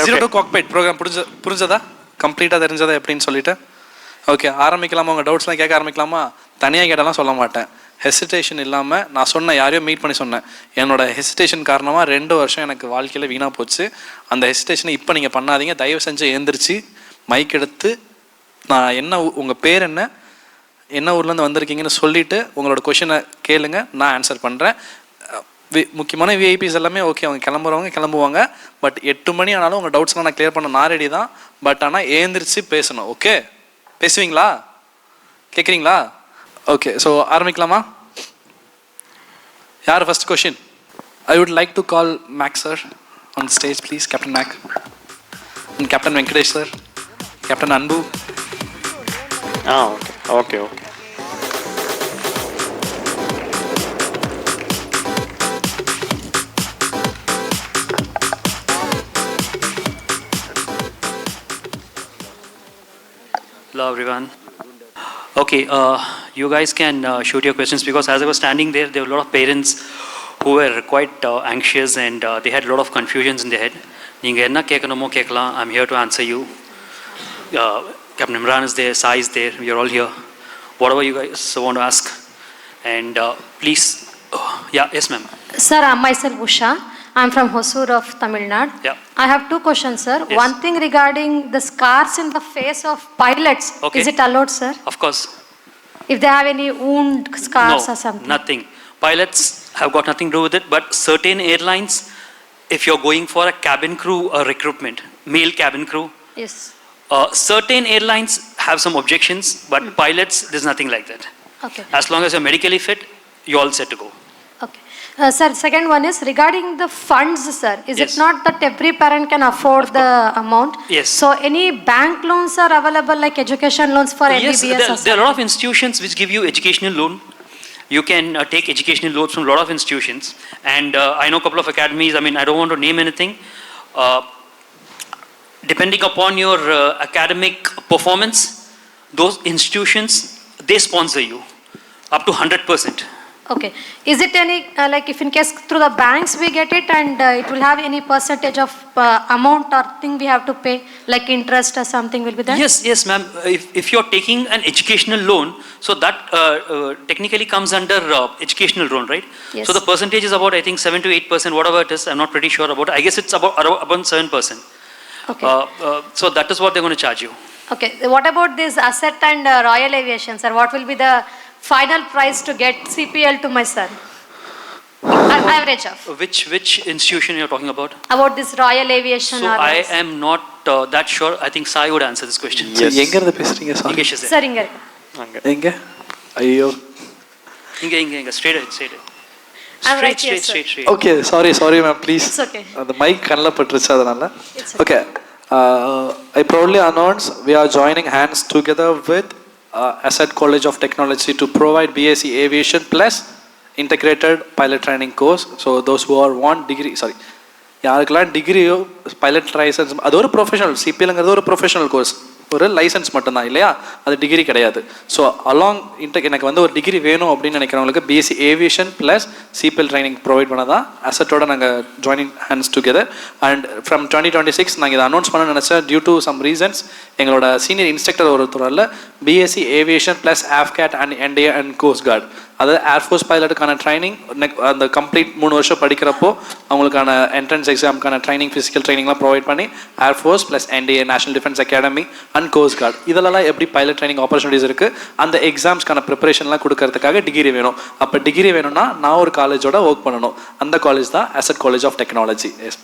Zero to cockpit programme புரிஞ்சதா, கம்ப்ளீட்டாக தெரிஞ்சதா எப்படின்னு சொல்லிட்டு? ஓகே, ஆரம்பிக்கலாமா? உங்கள் டவுட்ஸ்லாம் கேட்க ஆரம்பிக்கலாமா? தனியாக கேட்டாலாம் சொல்ல மாட்டேன், ஹெசிடேஷன் இல்லாமல் நான் சொன்னேன், யாரையும் மீட் பண்ணி சொன்னேன், என்னோட ஹெசிடேஷன் காரணமாக 2 வருஷம் எனக்கு வாழ்க்கையில் வீணாக போச்சு. அந்த ஹெசிடேஷனை இப்போ நீங்கள் பண்ணாதீங்க, தயவு செஞ்சு எழுந்திரிச்சு மைக் எடுத்து நான் என்ன உங்கள் பேர் என்ன ஊர்லேருந்து வந்திருக்கீங்கன்னு சொல்லிவிட்டு உங்களோட கொஷினை கேளுங்க, நான் ஆன்சர் பண்ணுறேன். முக்கியமான விஐபிஸ் எல்லாமே ஓகே, அவங்க கிளம்புவாங்க. பட் 8 மணி ஆனாலும் உங்கள் டவுட்ஸ்லாம் நான் கிளியர் பண்ண நான் ரெடி தான். பட் ஆனால் ஏந்திரிச்சு பேசணும். ஓகே, பேசுவீங்களா? கேட்குறீங்களா? ஓகே, ஸோ ஆரம்பிக்கலாமா? யார் first question? I would like to call Mac sir on stage please. Captain Mac and captain Venkatesh sir, captain Anbu. Okay. Hello everyone. Okay, you guys can shoot your questions because as I was standing there were a lot of parents who were quite anxious and they had a lot of confusions in their head. Neenga enna kekkanumo kekkala. I'm here to answer you. Captain Imran is there, Sai is there, we are all here. Whatever you guys want to ask. And please, yes ma'am. Sir, I'm myself Usha. I'm from Hosur of Tamil Nadu. Yeah. I have 2 questions, sir. Yes. One thing regarding the scars in the face of pilots. Okay. Is it allowed, sir? Of course. If they have any wound scars No, or something? nothing. Pilots have got nothing to do with it, but certain airlines, if you're going for a cabin crew recruitment, male cabin crew, Yes. certain airlines have some objections, but pilots, there's nothing like that. Okay. As long as you're medically fit, you're all set to go. Okay. Sir, second one is regarding the funds, sir. Is Yes. it not that every parent can afford the amount? Yes. So any bank loans are available, like education loans for Yes, MBBS? there are a lot of institutions which give you educational loan. You can take educational loans from a lot of institutions. And I know a couple of academies, I mean, I don't want to name anything. Depending upon your academic performance, those institutions, they sponsor you up to 100%. Okay. Is it any, like if in case through the banks we get it and it will have any percentage of amount or thing we have to pay, like interest or something will be there? Yes, ma'am. If you're taking an educational loan, so that technically comes under educational loan, right? Yes. So the percentage is about, I think, 7 to 8%, whatever it is. I'm not pretty sure about it. I guess it's about 7%. Okay. So that is what they're going to charge you. Okay. What about this asset and Royal Aviation, sir? What will be the final price to get CPL to my son? Average of. Which institution you're talking about? About this Royal Aviation So or I else? am not that sure. I think Sai would answer this question. Yes. எங்க இருந்து பேசுறீங்க sir? Ingesh is there. Sir, inga. எங்க? ஐயோ. Inge. Straight ahead. I'm right here, sir. Straight. Okay, sorry ma'am please. It's okay. அந்த mic கண்ணில் பட்டுருச்சு அதனால. It's okay, I proudly announce we are joining hands together with Asset College of Technology to provide BSc Aviation plus integrated pilot training course. So those who are want degree, யாருக்கெல்லாம் டிகிரியோ pilot licence, அது ஒரு professional, சிபிஎல்ங்கிறது ஒரு professional course, ஒரு licence மட்டும்தான் இல்லையா, அது degree கிடையாது. So along எனக்கு வந்து ஒரு டிகிரி வேணும் அப்படின்னு நினைக்கிறவங்களுக்கு BSc aviation plus CPL training provide பண்ண தான் அசட்டோட நாங்கள் joining hands together. And from 2026 நாங்கள் இதை அனௌன்ஸ் பண்ண நினச்சேன். டியூ டு சம் ரீசன்ஸ் எங்களோட சீனியர் இன்ஸ்ட்ரக்டர் ஒருத்தரில் BSc aviation plus AFCAT and NDA and coast guard, அதாவது ஏர்ஃபோர்ஸ் பைலட்டுக்கான ட்ரைனிங் அந்த கம்ப்ளீட் 3 வருஷம் படிக்கிறப்போ அவங்களுக்கான என்ட்ரன்ஸ் எக்ஸாமுக்கான ட்ரைனிங், ஃபிசிக்கல் ட்ரைனிங்லாம் ப்ரொவைட் பண்ணி air force plus NDA, national defence academy and coast guard இதெல்லாம் எப்படி பைலட் ட்ரைனிங் ஆப்பர்ச்சுனிட்டிஸ் இருக்குது, அந்த எக்ஸாம்ஸ்க்கான ப்ரிப்பரேஷன்லாம் கொடுக்கறதுக்காக டிகிரி வேணும். அப்போ டிகிரி வேணும்னா நான் ஒரு காலேஜோட ஒர்க் பண்ணணும். அந்த காலேஜ் தான் அசட் college of technology. Yes.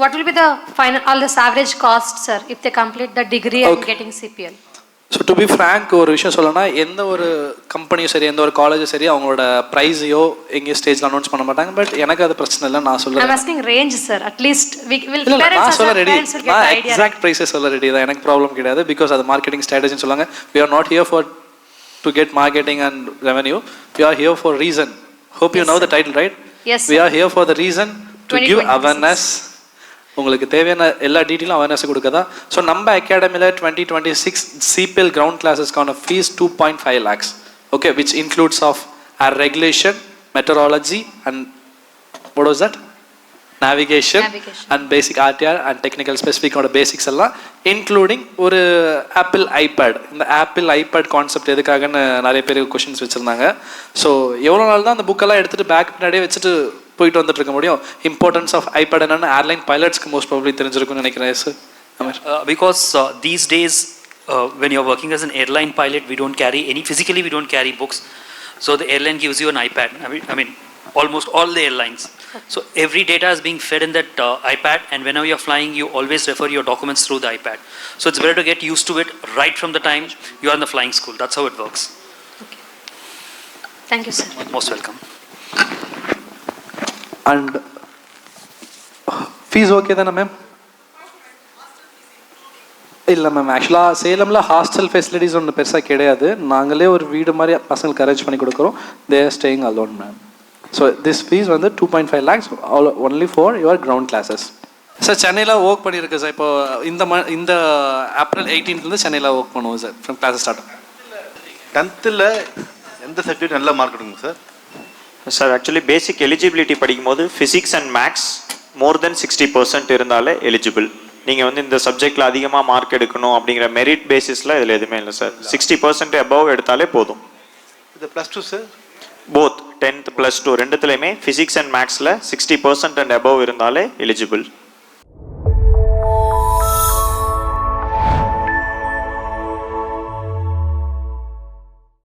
What will be the final, all this average cost, sir, if they complete the degree and getting CPL? So to be frank, ஒரு விஷயம் சொல்லணும்னா எந்த ஒரு கம்பெனியும் சரி, எந்த ஒரு காலேஜும் சரி, அவங்களோட ப்ரைஸையோ எங்கேயும் ஸ்டேஜில் அனௌன்ஸ் பண்ண மாட்டாங்க. பட் எனக்கு அது பிரச்சனை இல்லை, நான் சொல்கிறேன். I'm asking range, sir. At least we will. இல்லை, நான் சொல்ல ரெடி, get நான் idea. எக்ஸாக்ட் ப்ரைஸஸ் சொல்ல ரெடி தான், எனக்கு ப்ராப்ளம் கிடையாது. பிகாஸ் அது மார்க்கெட்டிங் ஸ்ட்ராட்டஜின்னு சொல்லுவாங்க. We are not here for to get marketing and revenue. We are here for reason. Hope you know the title, right? Yes, We sir. are here for the reason to give 2026. awareness. உங்களுக்கு தேவையான எல்லா டீட்டெயிலும் awareness கொடுக்கதா. So நம்ம அகாடமியில் 2026 CPL ground கிளாஸஸ்க்கான fees 2.5 lakhs. Okay, which includes of our regulation, meteorology and what was that? Navigation Navigation. And basic RTR and technical ஸ்பெசிஃபிக்கோட basics எல்லாம் including ஒரு ஆப்பிள் ஐபேட். இந்த ஆப்பிள் ஐபேட் கான்செப்ட் எதுக்காகன்னு நிறைய பேர் கொஷின்ஸ் வச்சுருந்தாங்க. ஸோ எவ்வளோ நாள் தான் அந்த புக்கெல்லாம் எடுத்துகிட்டு பேக் பின்னாடியே வச்சுட்டு போயிட்டு வந்துட்டு இருக்க முடியும்? இம்பார்ட்டன்ஸ் ஆஃப் ஐபேட் என்னென்னு ஏர்லைன் பைலட்ஸ்க்கு மோஸ்ட் ப்ராபப்ளி தெரிஞ்சிருக்கும்னு நினைக்கிறேன் sir. Because these days, when you're working as an airline pilot, we don't carry any, physically we don't carry books. So the airline gives you an iPad. I mean almost all the airlines. So every data is being fed in that iPad, and whenever you're flying, you always refer your documents through the iPad. So it's better to get used to it right from the time you are in the flying school. That's how it works. Thank you, sir. Most welcome. And fees okay தானே ma'am? இல்லை ma'am, ஆக்சுவலாக சேலமில் hostel facilities ஒன்று பெருசாக கிடையாது. நாங்களே ஒரு வீடு மாதிரி பசங்களுக்கு அரேஞ்ச் பண்ணி கொடுக்குறோம். They are staying alone ma'am. So this fees வந்து 2.5 lakhs only for your ground classes. Sir சென்னையில் ஒர்க் பண்ணியிருக்கு சார். இப்போ இந்த ஏப்ரல் 18th சென்னையில் ஒர்க் பண்ணுவோம் sir. From classes start. 10th எந்த சப்ஜெக்ட் நல்ல மார்க் எடுங்க சார்? சார் ஆக்சுவலி பேசிக் எலிஜிபிலிட்டி படிக்கும்போது ஃபிசிக்ஸ் அண்ட் மேக்ஸ் மோர் தென் 60% இருந்தாலே எலிஜிபிள். நீங்கள் வந்து இந்த சப்ஜெக்டில் அதிகமாக மார்க் எடுக்கணும் அப்படிங்கிற மெரிட் பேசிஸில் இதில் எதுவுமே இல்லை சார். 60% above எடுத்தாலே போதும். இது +2 சார்? போத் 10th +2 ரெண்டுத்துலையுமே ஃபிசிக்ஸ் அண்ட் மேக்ஸில் 60% and above இருந்தாலே எலிஜிபிள்.